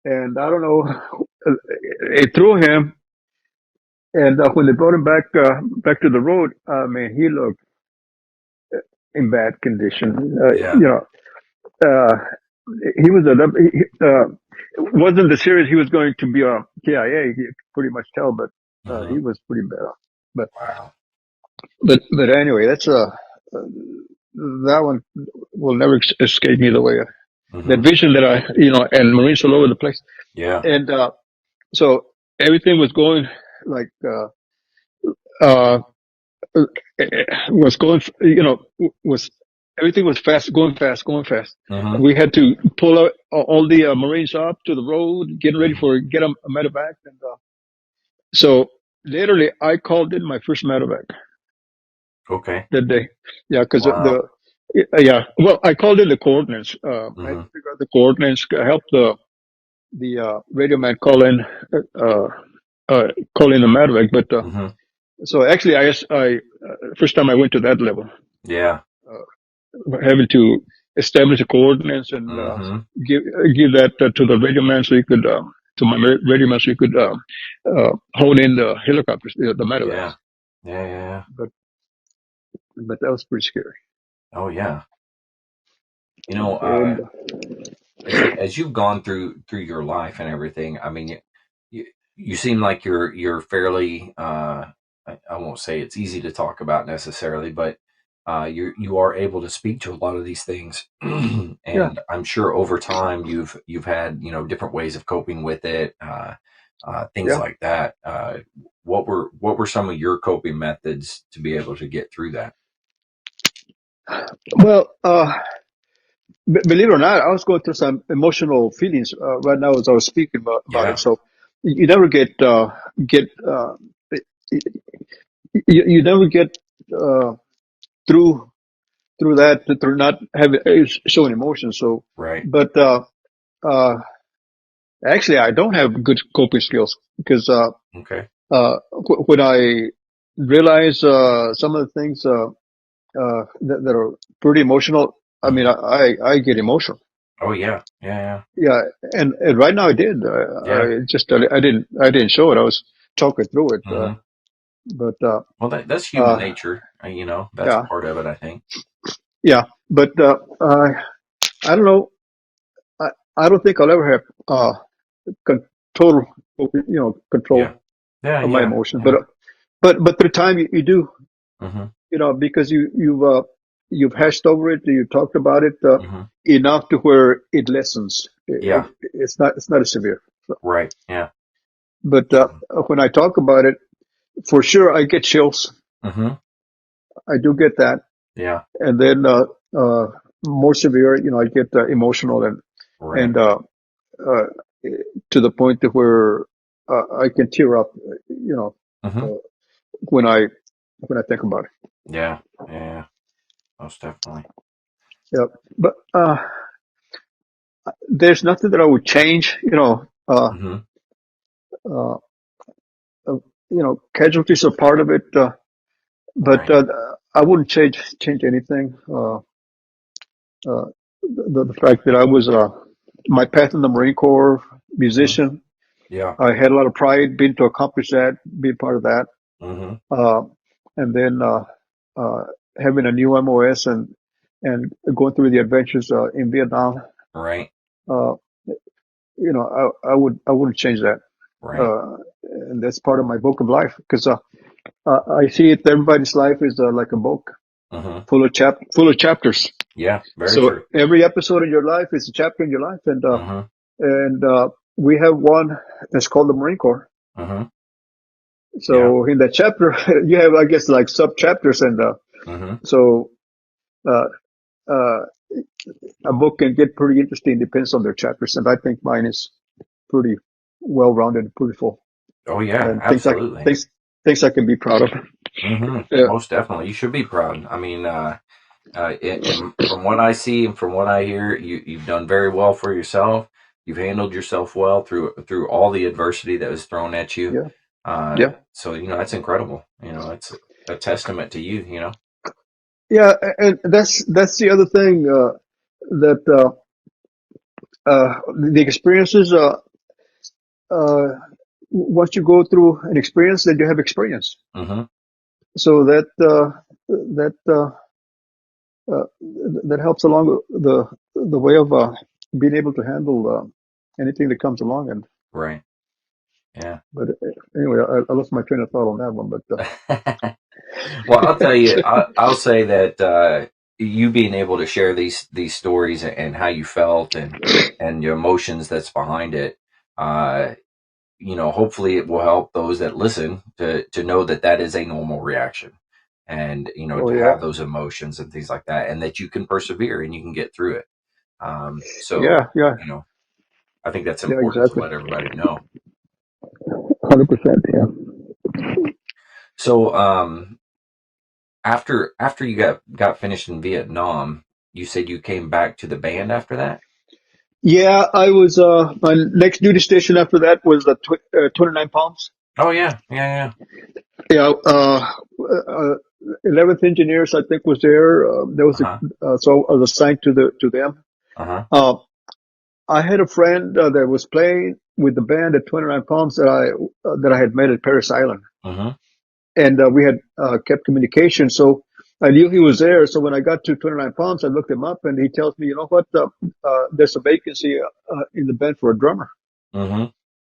And I don't know, it threw him, and when they brought him back to the road, I mean, he looked in bad condition. Yeah. Uh, he was wasn't the serious he was going to be a KIA. You could pretty much tell, but Mm-hmm. he was pretty bad. But Wow. but anyway, that's that one will never escape me the way that Mm-hmm. vision that and Marines all over the place, Yeah. and so everything was going like uh, was going, was everything was fast, going fast. Mm-hmm. We had to pull out all the Marines up to the road, getting ready Mm-hmm. for get a medevac, and so literally I called in my first medevac Okay. that day. Yeah, because Wow. yeah. Well, I called in the coordinates. I had Mm-hmm. to figure out the coordinates. Help the radio man uh, call in the medevac. But Mm-hmm. so actually, I first time I went to that level. Yeah. Having to establish the coordinates and Mm-hmm. give that to the radio man so he could to my radio man so he could hone in the helicopters, the medevacs. Yeah. Yeah. Yeah. But that was pretty scary. Oh yeah. You know, And as you've gone through your life and everything, I mean, you seem like you're fairly. I won't say it's easy to talk about necessarily, but you are able to speak to a lot of these things, yeah, and I'm sure over time you've had different ways of coping with it, things yeah. like that. What were some of your coping methods to be able to get through that? Well, believe it or not, I was going through some emotional feelings right now as I was speaking about it. Yeah. So you never get you never get through that through not having showing emotion. So, Right. but uh, actually, I don't have good coping skills because Okay. when I realize some of the things that are pretty emotional, I mean, Hmm. I get emotional. Oh yeah. Yeah. Yeah, and right now I did. Yeah. I just I didn't show it. I was talking through it, Yeah. Hmm. but Well, that's human uh, nature. That's yeah, part of it, I think. yeah. But I don't know. I I don't think I'll ever have total Yeah. control Yeah. of my Yeah. emotions. Yeah. But through time you do, Hmm. because you've hashed over it, you talked about it Hmm. enough to where it lessens. Yeah. It's not as severe. So, Right. Yeah. but when I talk about it, for sure I get chills. Hmm. I do get that, Yeah. and then more severe, I get emotional Right. and uh, to the point to where I can tear up, Hmm. uh, when I think about it. Yeah. Yeah. Most definitely. Yeah, but there's nothing that I would change. Hmm. Uh, casualties are part of it, but Right. I wouldn't change anything. The fact that I was my path in the Marine Corps, Hmm. musician, Yeah. I had a lot of pride being to accomplish that, being part of that, Hmm. uh, and then uh, having a new MOS and going through the adventures in Vietnam. Right. Uh, I wouldn't change that. Right. Uh, and that's part of my book of life because I see it. Everybody's life is like a book Hmm. full of chapters. Yeah. Very So true. every episode in your life is a chapter in your life, Hmm. and we have one that's called the Marine Corps. Hmm. Yeah. So in that chapter, you have, I guess, like sub chapters, and Hmm. so uh, uh, a book can get pretty interesting. Depends on their chapters, and I think mine is pretty well rounded, pretty full, Oh yeah. and Absolutely. things I can be proud of. Hmm. Yeah, Most definitely. You should be proud. From what I see and from what I hear, you've done very well for yourself. You've handled yourself well through all the adversity that was thrown at you. yeah, yeah, So that's incredible. It's a testament to you. yeah. And that's the other thing that the experiences. Uh, Once you go through an experience, then you have experience. Hmm. So that uh, that helps along the way of being able to handle anything that comes along. And Right. Yeah. but anyway, I lost my train of thought on that one. But Well, I'll tell you. I'll say that you being able to share these stories and how you felt and your emotions that's behind it. Uh, hopefully it will help those that listen to know that that is a normal reaction, and oh to yeah, have those emotions and things like that, and that you can persevere and you can get through it. So yeah, yeah, I think that's yeah, important to exactly, let everybody know. 100%. Yeah, So after you got finished in Vietnam, you said you came back to the band after that. yeah. I was my next duty station after that was the 29 Palms. Oh yeah, yeah, Yeah, 11th Engineers, I think, was there. There was yeah. Uh-huh. so I was assigned to them. Uh-huh. Uh, I had a friend that was playing with the band at 29 Palms that I had met at Paris Island, Uh-huh. and we had kept communication. So I knew he was there. So when I got to 29 Palms, I looked him up, and he tells me, "You know what? There's a vacancy in the band for a drummer." Uh-huh.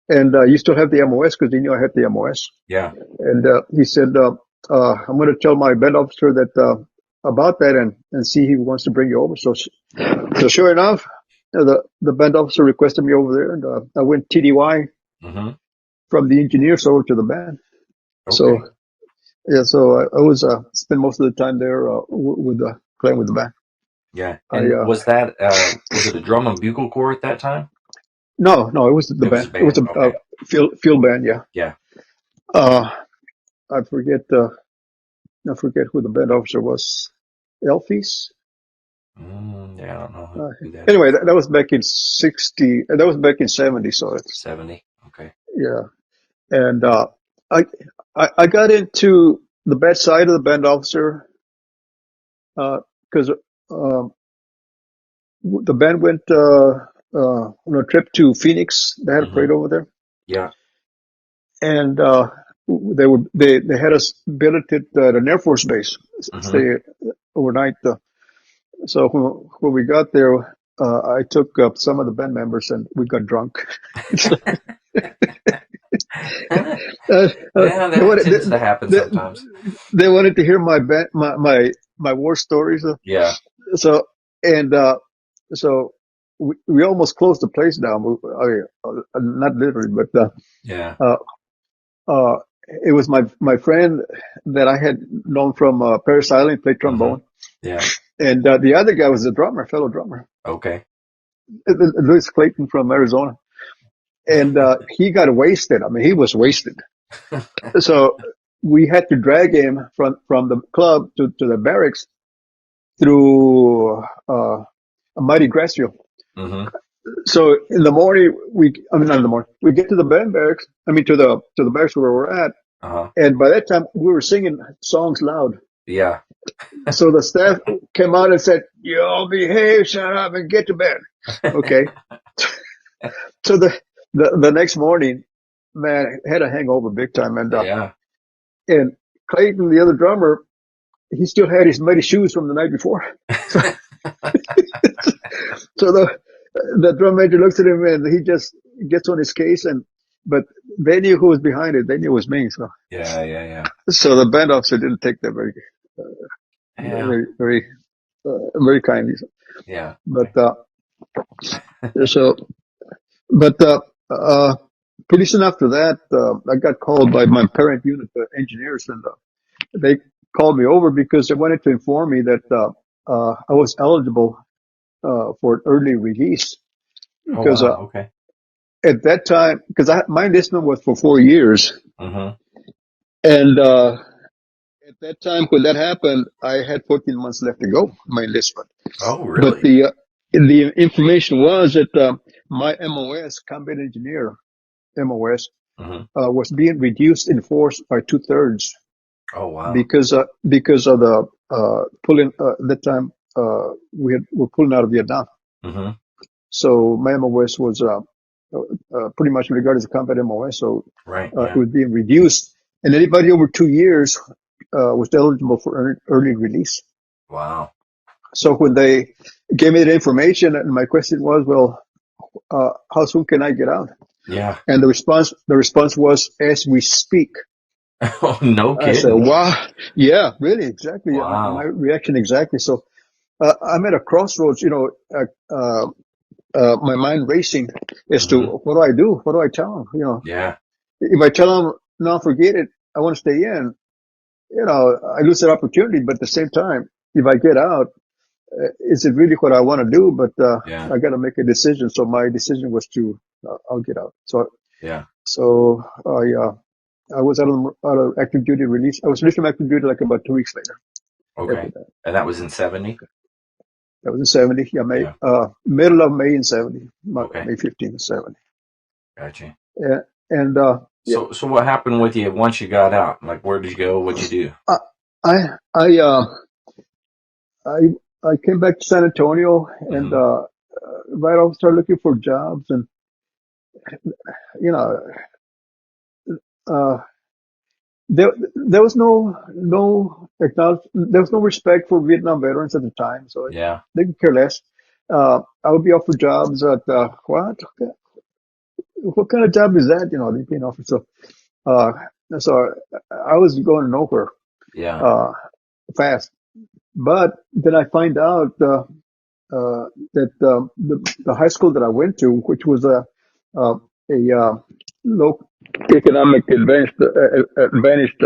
And you still have the MOS because he knew I had the MOS. Yeah. And he said, "I'm going to tell my band officer that about that and see if he wants to bring you over." So sure enough, the band officer requested me over there, and I went TDY Uh-huh. from the engineers over to the band. So Okay. yeah, so I was spent most of the time there with playing with the band. Yeah. I And was it a drum and bugle corps at that time? No, it was the It was a band. It was band. a Okay. field band. Yeah. Yeah. Uh, I forget. I forget who the band officer was. Elfies. Yeah, I don't know Uh, who that anyway, is. that was back in '60. That was back in '70. So it's 70. Okay. yeah. And I, I got into the bad side of the band officer because the band went on a trip to Phoenix. They had a Mm-hmm. parade over there, Yeah. and they had us billeted at an Air Force base, Mm-hmm. stay overnight. So when we got there, I took up some of the band members and we got drunk. So, Yeah, they that wanted tends to happen they, sometimes. they wanted to hear my war stories. Yeah. So and so we almost closed the place down. Not literally, but Yeah. uh, uh, it was my friend that I had known from Paris Island, played Mm-hmm. trombone, Yeah. and the other guy was a drummer, fellow drummer, Okay. Louis Clayton from Arizona, and he got wasted. I mean, he was wasted. So we had to drag him from the club to the barracks through a muddy grass field. Mm-hmm. So in the morning, I mean, not in the morning, we get to the band barracks. I mean, to the barracks where we're at. Uh-huh. And by that time, we were singing songs loud. Yeah. So the staff came out and said, "You all behave, shut up, and get to bed." Okay. So the next morning, man, I had a hangover big time. Yeah. And Clayton, the other drummer, he still had his muddy shoes from the night before. So, so the drum major looks at him and he just gets on his case. But they knew who was behind it. They knew it was me. Yeah. Yeah. Yeah. So the band officer didn't take that Yeah. very, very kindly. Yeah. But, so, but, pretty soon after that, I got called by my parent unit, the engineers, and they called me over because they wanted to inform me that I was eligible for an early release Oh because wow. Okay. at that time, because my enlistment was for 4 years, Mm-hmm. and at that time when that happened, I had 14 months left to go my enlistment. Oh But really? the information was that my MOS, combat engineer MOS, Mm-hmm. was being reduced in force by 2/3 Oh wow. because of the pulling that time we're pulling out of Vietnam. Mm-hmm. So my MOS was pretty much regarded as a combat MOS. So Right. it Yeah. was being reduced, and anybody over 2 years was eligible for early release. Wow. So when they gave me that information, and my question was, well, how soon can I get out? Yeah. And the response was, as we speak. Oh, no I said, kidding. wow, yeah, really, exactly. Yeah, my Wow. reaction exactly. So I'm at a crossroads, my mind racing as to Mm-hmm. what do I do? What do I tell them? Yeah. If I tell them, no, forget it, I want to stay in, I lose that opportunity. But at the same time, if I get out, is it really what I want to do? But Yeah. I got to make a decision. So my decision was to, I'll get out. Yeah. So I was out of active duty release. I was released from active duty like about 2 weeks later after Okay. that. And that was in 70? That was in '70. Yeah, Yeah. middle of May in '70, Okay. May 15th, '70. Gotcha. Yeah, and yeah, So what happened with you once you got out? Like, where did you go? What'd you do? I I I I, I came back to San Antonio and Mm-hmm. right off started looking for jobs, and you know uh, there was there was no respect for Vietnam veterans at the time, so Yeah. they could care less. I would be offered jobs at what kind of job is that? They're being offered. Uh, so I was going nowhere Yeah. uh, fast. But then I find out that the high school that I went to, which was a low economic advantaged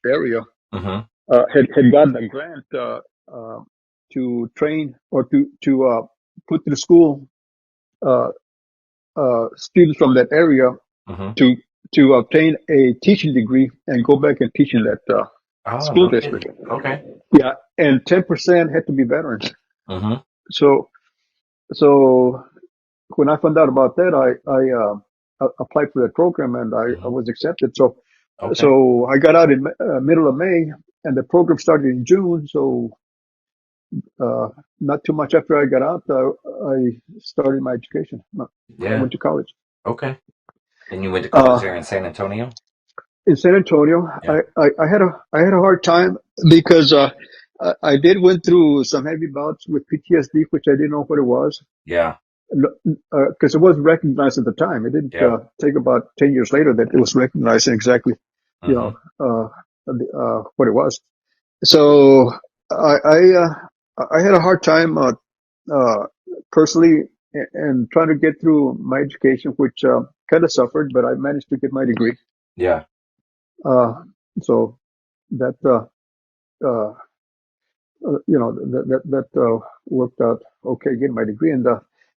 area, Mm-hmm. had gotten a grant to train or to put to the school uh, students from that area Mm-hmm. to obtain a teaching degree and go back and teach in that Oh, school no district. kidding. Okay. Yeah, and 10% had to be veterans. Mm-hmm. So so when I found out about that, I applied for that program and I Mm-hmm. was accepted. So Okay. so I got out in middle of May, and the program started in June. So uh, not too much after I got out, I started my education. I Yeah. went to college. Okay. And you went to college Uh, there in San Antonio? in San Antonio, Yeah. I had a hard time because I did went through some heavy bouts with PTSD, which I didn't know what it was Yeah. because it wasn't recognized at the time. It didn't Yeah. take about 10 years later that it was recognized and exactly, you Mm-hmm. know, what it was. So I I, uh, I had a hard time uh, personally and trying to get through my education, which kind of suffered, but I managed to get my degree. Yeah. Uh, so that uh, that worked out okay, getting my degree. And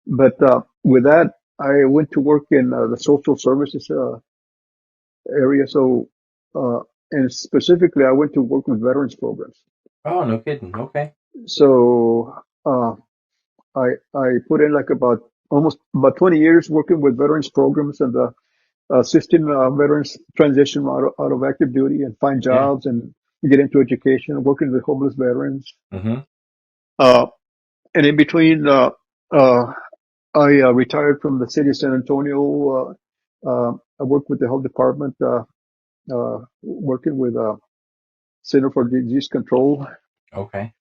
but with that, I went to work in the social services area. So and specifically, I went to work with veterans programs. Oh, no kidding. Okay. So I put in like almost about 20 years working with veterans programs and assisting veterans transition out of active duty and find Yeah. jobs and get into education, working with homeless veterans. Mm-hmm. Uh, and in between, uh, I retired from the city of San Antonio. I worked with the health department, working with Center for Disease Control. Okay.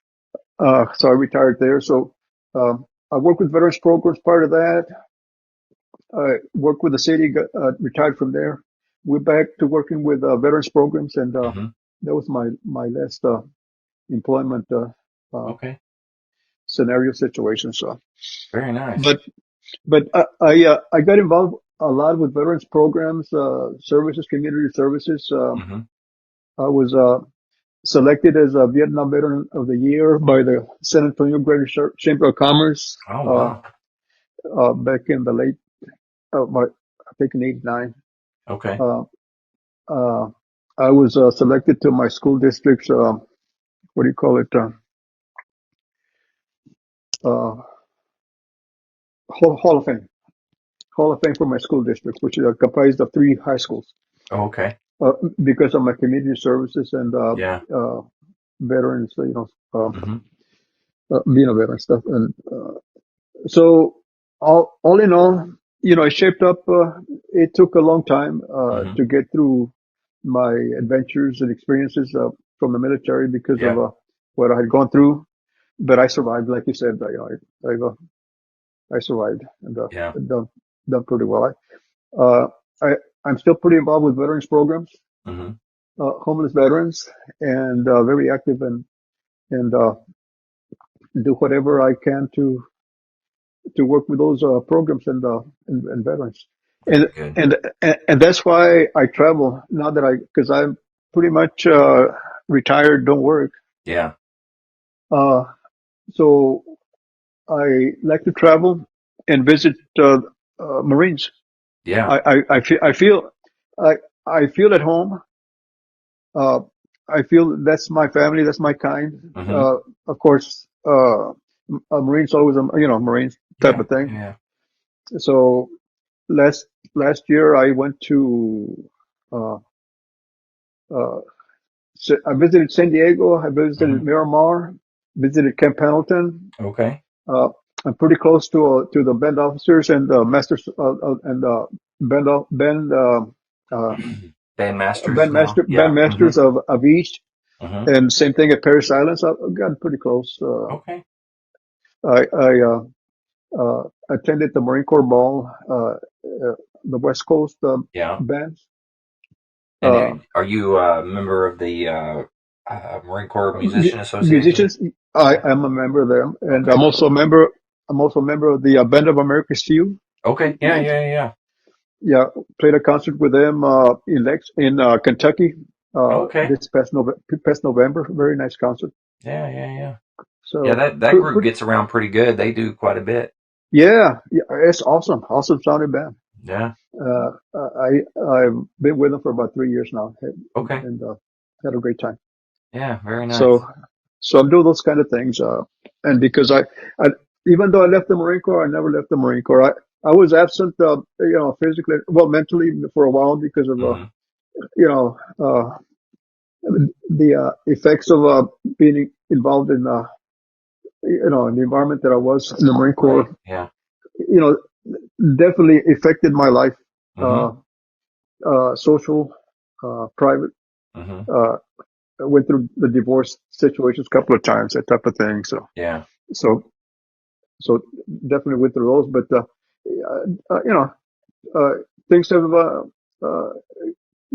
So I retired there. So I worked with veterans programs. Part of that, I worked with the city, retired from there. Went back to working with veterans programs, and Mm-hmm. that was my last employment uh, Okay. scenario situation. So, Very nice. but I got involved a lot with veterans programs, services, community services. Mm-hmm. I was selected as a Vietnam Veteran of the Year by the San Antonio Greater Chamber of Commerce Oh, wow. back in the late, I think in '89. Okay. Uh, uh, I was selected to my school district's what do you call it? Uh, Hall of Fame. Hall of Fame for my school district, which is comprised of three high schools. Oh, okay. Uh, because of my community services and Yeah. veterans, Mm-hmm. being a veteran stuff. And so, all in all, it shaped up. It took a long time Mm-hmm. to get through my adventures and experiences from the military because of Yeah. what I had gone through. But I survived, like you said. I survived and Yeah. done pretty well. Uh, I I'm still pretty involved with veterans programs, Mm-hmm. homeless veterans, and very active and do whatever I can to work with those programs and veterans. And Very good. and and that's why I travel now that because I'm pretty much retired, don't work. Yeah. Uh, so I like to travel and visit Marines. Yeah. I feel I I feel at home. Uh, I feel that's my family, that's my kind. Mm-hmm. Of course, a Marine's always Marines type Yeah. of thing. Yeah. So last last year I went to uh, uh, I visited San Diego. I visited Mm-hmm. Miramar. Visited Camp Pendleton. Okay. Uh, I'm pretty close to the band officers and masters and uh, Band masters now. band Yeah. Mm-hmm. masters of each. Mm-hmm. And same thing at Paris Islands. I've gotten pretty close. Okay. I attended the Marine Corps Ball, the West Coast Yeah. bands. And Uh, are you a member of the Marine Corps Musician Association? musicians, I Yeah. am a member of them, and Okay. I'm also a member of the Band of America's Few. Okay. Yeah. Yeah. Yeah. Yeah, played a concert with them in Kentucky Okay. this past November. Very nice concert. Yeah. Yeah. Yeah. Yeah. So That group gets around pretty good. They do quite a bit. Yeah, yeah, it's awesome. Awesome sounding band. Yeah. I've been with them for about 3 years now, Okay. and had a great time. Yeah. Very So nice. so I'm doing those kind of things, and because I even though I left the Marine Corps, I never left the Marine Corps. I was absent, physically, well, mentally for a while because of Hmm. you know the effects of being involved in in the environment that I was in the Marine Right. Corps. Yeah. You know, definitely affected my life, Hmm. uh, social, private. Hmm. Uh, I went through the divorce situations a couple of times, that type of thing. Yeah. So, so definitely went through those. But uh, things have uh,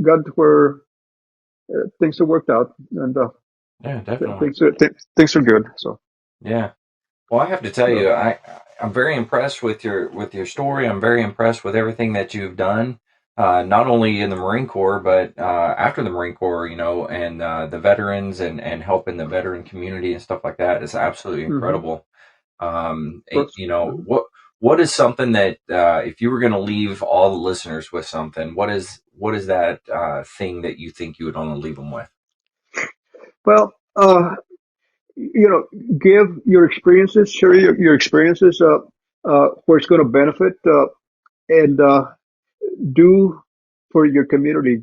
got to where things have worked out, and Yeah. Definitely. things are good. So, Yeah. Well, I have to tell you, uh, I'm very impressed with your story. I'm very impressed with everything that you've done, not only in the Marine Corps, but after the Marine Corps, and the veterans and helping the veteran community and stuff like that is absolutely mhm, incredible. of course. Mhm. What is something that if you were going to leave all the listeners with something, what is that thing that you think you would want to leave them with? Well, give your experiences, share your experiences, where it's going to benefit, and do for your community,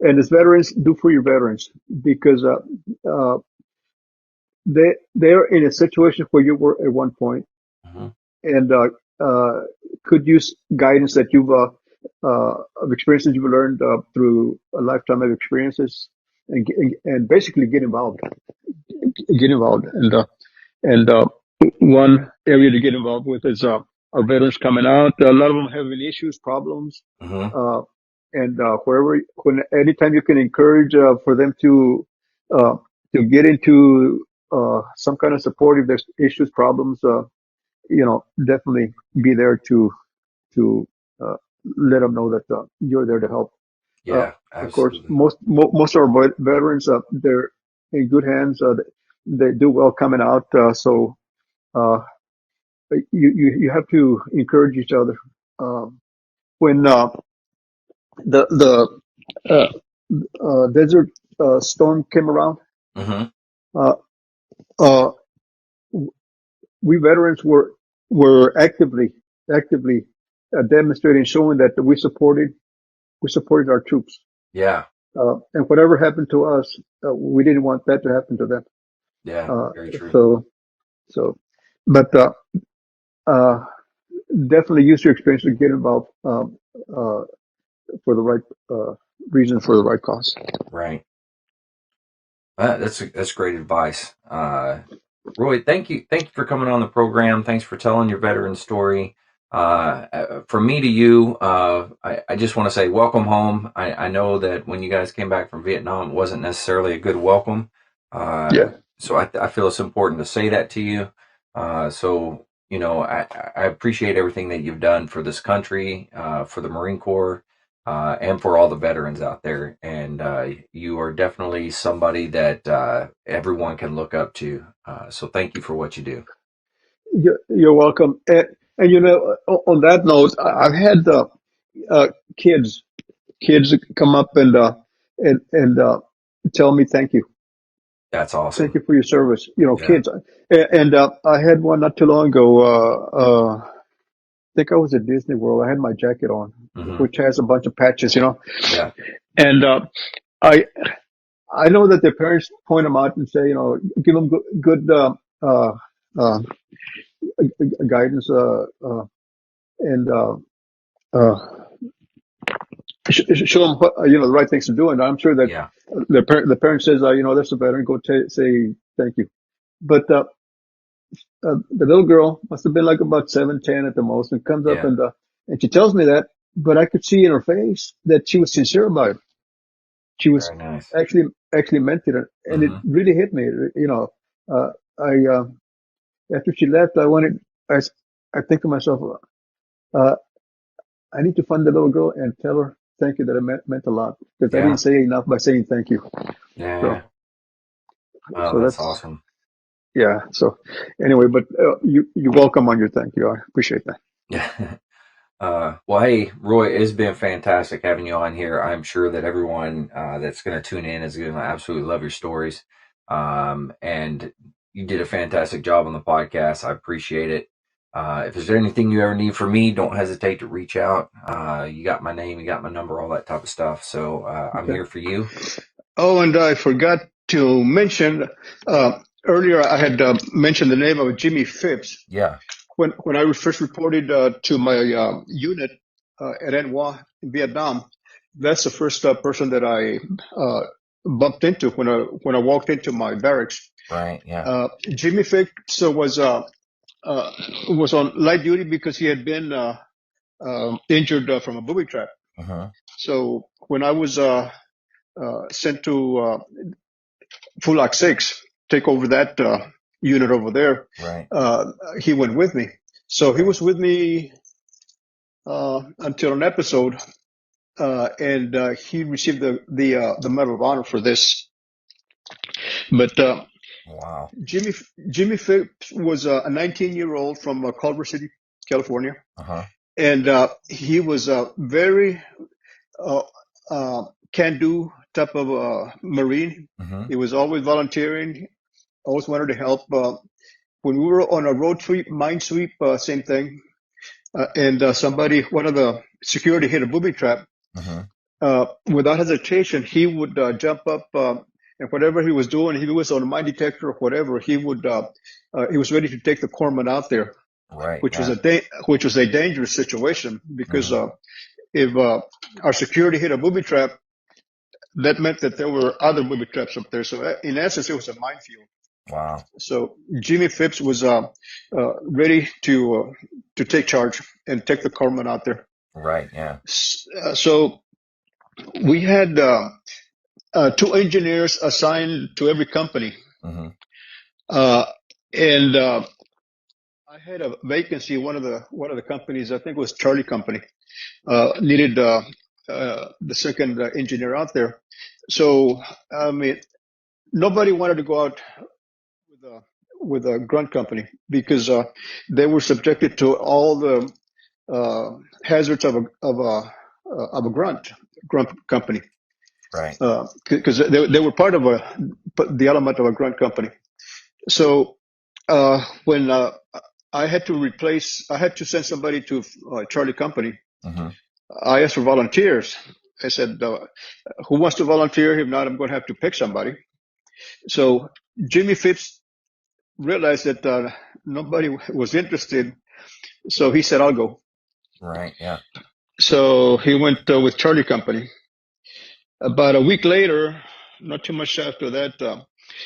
and as veterans, do for your veterans, because they're in a situation where you were at one point, Hmm. and could use guidance that you've of experiences you've learned through a lifetime of experiences, and basically get involved, and one area to get involved with is our veterans coming out. A lot of them having issues, problems, Hmm. uh, and anytime you can encourage for them uh, to get into some kind of support if there's issues, problems, definitely be there to uh, let them know that you're there to help. Uh, Yeah, of course, absolutely. most of our veterans, they're in good hands. They do well coming out. So uh, you have to encourage each other. When the uh, desert storm came around, Hmm. uh, uh, we veterans were actively demonstrating, showing that we supported our troops. Yeah, And whatever happened to us, we didn't want that to happen to them. yeah, Uh, very true. so so, but uh, definitely use your experience to get involved uh, for the right reason, for the right cause. Right. That's great advice. Roy, thank you for coming on the program. Thanks for telling your veteran story. From me to you, I just want to say welcome home. I know that when you guys came back from Vietnam, it wasn't necessarily a good welcome. Yeah. So I feel it's important to say that to you. So I appreciate everything that you've done for this country, for the Marine Corps, and for all the veterans out there. And you are definitely somebody that everyone can look up to. So thank you for what you do. You're welcome. And on that note, I've had uh, kids kids come up and tell me That's thank awesome. you for your service. Yeah. Kids. And I had one not too long ago. I think I was at Disney World. I had my jacket on, Hmm. which has a bunch of patches. Yeah. And I I know that their parents point them out and say, give them good uh, uh, guidance, and uh, show them what the right things to do. And I'm sure that Yeah. the parent says, that's a veteran. Go say thank you. But the little girl must have been like about 7, 10 at the most, and comes up Yeah. and she tells me that. But I could see in her face that she was sincere about it. She was Very nice. actually actually meant it, and it Hmm. really hit me. I after she left, I I think to myself, uh, I need to find the little girl and tell her thank you, that it meant a lot, because I didn't Yeah. say enough by saying thank you. Yeah. So Yeah. Oh, so that's that's awesome. yeah. So anyway, but you're welcome on your thank you. I appreciate that. Yeah. Well, hey, Roy, it's been fantastic having you on here. I'm sure that everyone that's going to tune in is going to absolutely love your stories. And you did a fantastic job on the podcast. I appreciate it. If there's anything you ever need from me, don't hesitate to reach out. You got my name, you got my number, all that type of stuff. So I'm Okay. here for you. Oh, and I forgot to mention earlier. I had mentioned the name of Jimmy Phipps Yeah. when I first reported to my unit at Anhua in Vietnam. That's the first person that I bumped into when I walked into my barracks. Right. Yeah. Jimmy Phipps was on light duty because he had been injured from a booby trap. Uh-huh. So when I was sent to Fulak 6, take over that unit over there, Right. he went with me. So he Right. was with me until an episode, and he received the Medal of Honor for this. But Wow. Jimmy Jimmy Phipps was a 19-year-old from Culver City, California, Uh-huh. and he was a very uh, can-do type of Marine. Mm-hmm. He was always volunteering, always wanted to help. When we were on a road sweep, mine sweep, same thing. And one of the security hit a booby trap. Mm-hmm. Without hesitation, he would jump up and whatever he was doing, if he was on a mine detector or whatever, he was ready to take the corpsman out there, Right. which was Yeah. which was a dangerous situation because Mm-hmm. if our security hit a booby trap, that meant that there were other booby traps up there. So in essence, it was a minefield. Wow. So Jimmy Phipps was ready to take charge and take the corpsman out there. Right. Yeah. So we had two engineers assigned to every company, Mm-hmm. uh, and I had a vacancy. One of the companies, I think it was Charlie Company, needed the second engineer out there. So I mean, nobody wanted to go out with a grunt company because they were subjected to all the hazards of a grunt company Right. because they were part of the element of a grunt company. So when I had to send somebody to Charlie Company. Mm-hmm. I asked for volunteers. I said, "Who wants to volunteer? If not, I'm going to have to pick somebody." So Jimmy Phipps realized that nobody was interested, so he said, "I'll go." Right. Yeah. So he went with Charlie Company. About a week later, not too much after that,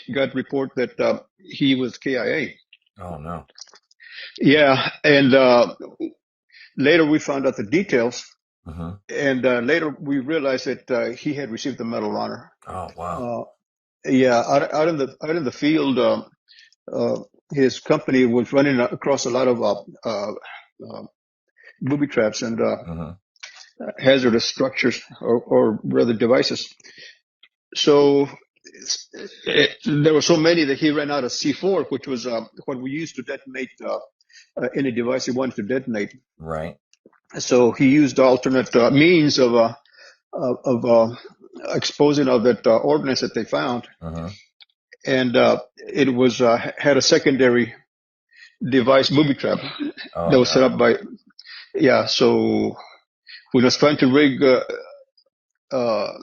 he got report that he was KIA. Oh no. Yeah, and later we found out the details, Mm-hmm. and later we realized that he had received the Medal of Honor. Oh wow. Yeah, out in the field, uh, his company was running across a lot of uh, booby traps and Mm-hmm. hazardous structures or rather devices. So there were so many that he ran out of C4, which was what we used to detonate any device he wanted to detonate. Right. So he used alternate means of exposing of that ordnance that they found, Mm-hmm. and it was had a secondary device booby trap that Oh was set no. up by So when he was trying to rig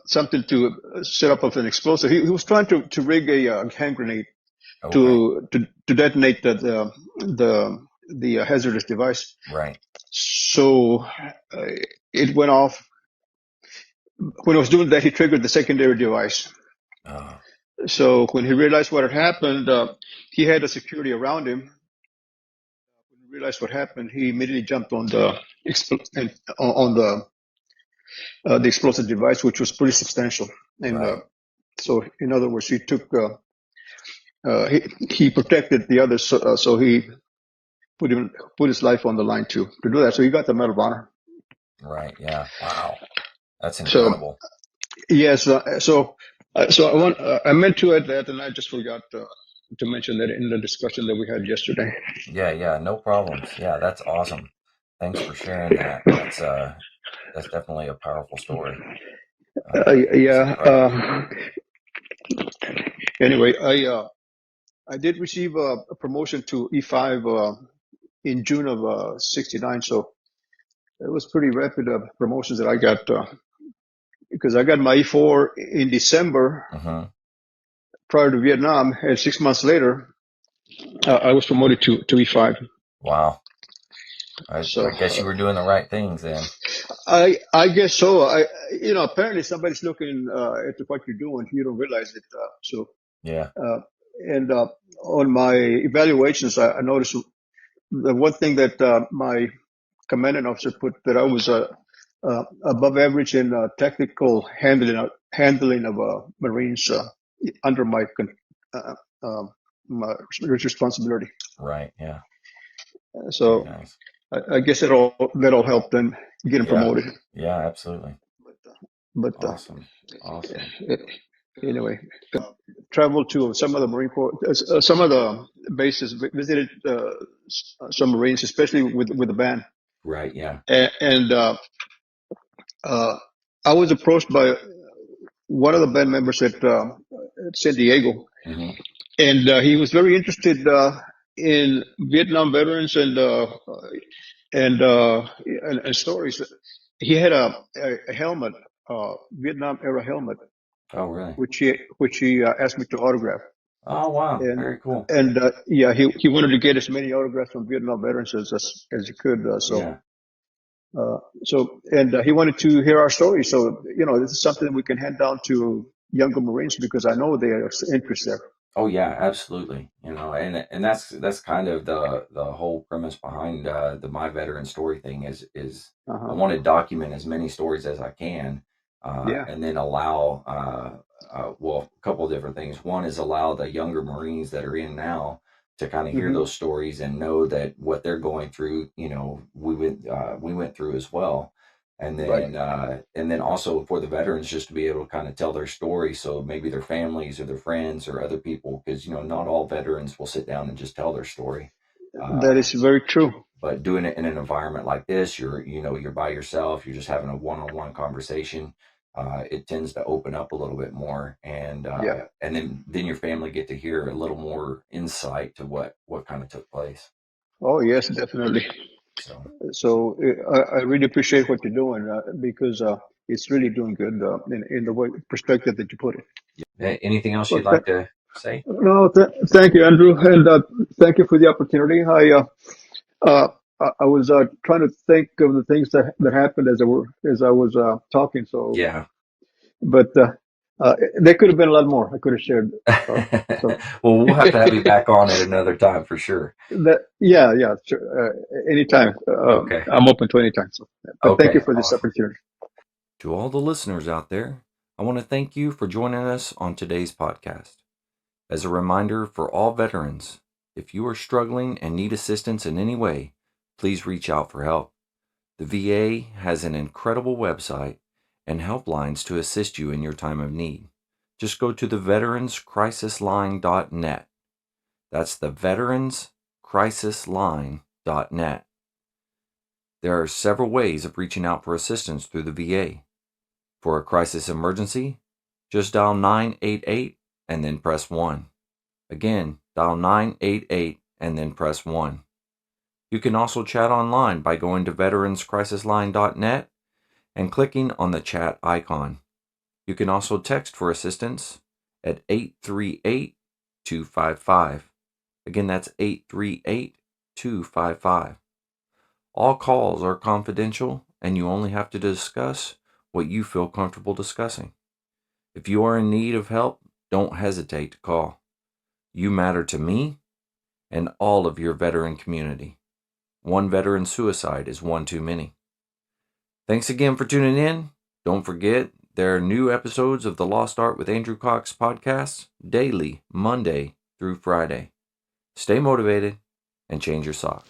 something to set up of an explosive, he was trying to rig a hand grenade Okay. to detonate the hazardous device. Right. So it went off. When it was doing that, he triggered the secondary device. Oh. So when he realized what had happened, he had a security around him. When he realized what happened, he immediately jumped on the explosive device, which was pretty substantial. And Right. so, in other words, he took he protected the others, so he put his life on the line to do that. So he got the Medal of Honor. Right. Yeah. Wow. That's So incredible. yes, so I meant to add that, and I just forgot. to mention that in the discussion that we had yesterday. Yeah, no problems. Yeah, that's awesome. Thanks for sharing that. That's definitely a powerful story. It's Yeah. incredible. Anyway, I did receive a promotion to E5 in June of '69, so it was pretty rapid promotions that I got because I got my E4 in December Hmm. prior to Vietnam, and 6 months later, I was promoted to E5. Wow. I So guess you were doing the right things then. I guess so. Apparently somebody's looking at what you're doing. You don't realize it. Yeah. Uh, and on my evaluations, I noticed the one thing that my commanding officer put that I was above average in technical handling of Marines under uh, my responsibility. Right. Yeah. Very So nice. I guess that all helped them getting Yeah. promoted. Yeah, absolutely. But Awesome. Awesome. anyway, traveled to some of the some of the bases, visited some Marines, especially with the band, Right. Yeah. and uh, I was approached by one of the band members at San Diego, Hmm. and he was very interested in Vietnam veterans and stories. He had a helmet, Vietnam era helmet, Oh, really? which he asked me to autograph. Oh, wow. and Very cool. and yeah, he wanted to get as many autographs from Vietnam veterans as he could. Yeah. And he wanted to hear our story. So this is something we can hand down to younger Marines because I know they are interested there. Oh yeah, absolutely. And that's kind of the whole premise behind the My Veteran Story thing is I Uh-huh. want to document as many stories as I can, Yeah. and then allow well, a couple of different things. One is allow the younger Marines that are in now to kind of hear Hmm. those stories and know that what they're going through, we went through as well. Right. And then also for the veterans just to be able to kind of tell their story, so maybe their families or their friends or other people, because not all veterans will sit down and just tell their story. That uh, is very true. but doing it in an environment like this, you're by yourself, you're just having a one-on-one conversation. It tends to open up a little bit more, Yeah. and then your family get to hear a little more insight to what kind of took place. Oh, yes, definitely. So So I really appreciate what you're doing because it's really doing good in the way perspective that you put it. anything else Well, you'd like to say? no, thank you, Andrew, and thank you for the opportunity. Uh, I was trying to think of the things that happened as I was talking. So, Yeah. but there could have been a lot more I could have shared. Uh, so Well, we'll have to have you back on at another time for sure. yeah, sure. Anytime. Okay. I'm open to any time. So, but thank you Okay. for this Awesome. opportunity. To all the listeners out there, I want to thank you for joining us on today's podcast. As a reminder for all veterans, if you are struggling and need assistance in any way, please reach out for help. The VA has an incredible website and helplines to assist you in your time of need. Just go to the veteranscrisisline.net. That's the veteranscrisisline.net. There are several ways of reaching out for assistance through the VA. For a crisis emergency, just dial 988 and then press 1. Again, dial 988 and then press 1. You can also chat online by going to veteranscrisisline.net and clicking on the chat icon. You can also text for assistance at 838-255. Again, that's 838-255. All calls are confidential and you only have to discuss what you feel comfortable discussing. If you are in need of help, don't hesitate to call. You matter to me and all of your veteran community. One veteran suicide is one too many. Thanks again for tuning in. Don't forget, there are new episodes of the Lost Art with Andrew Cox podcast daily, Monday through Friday. Stay motivated and change your socks.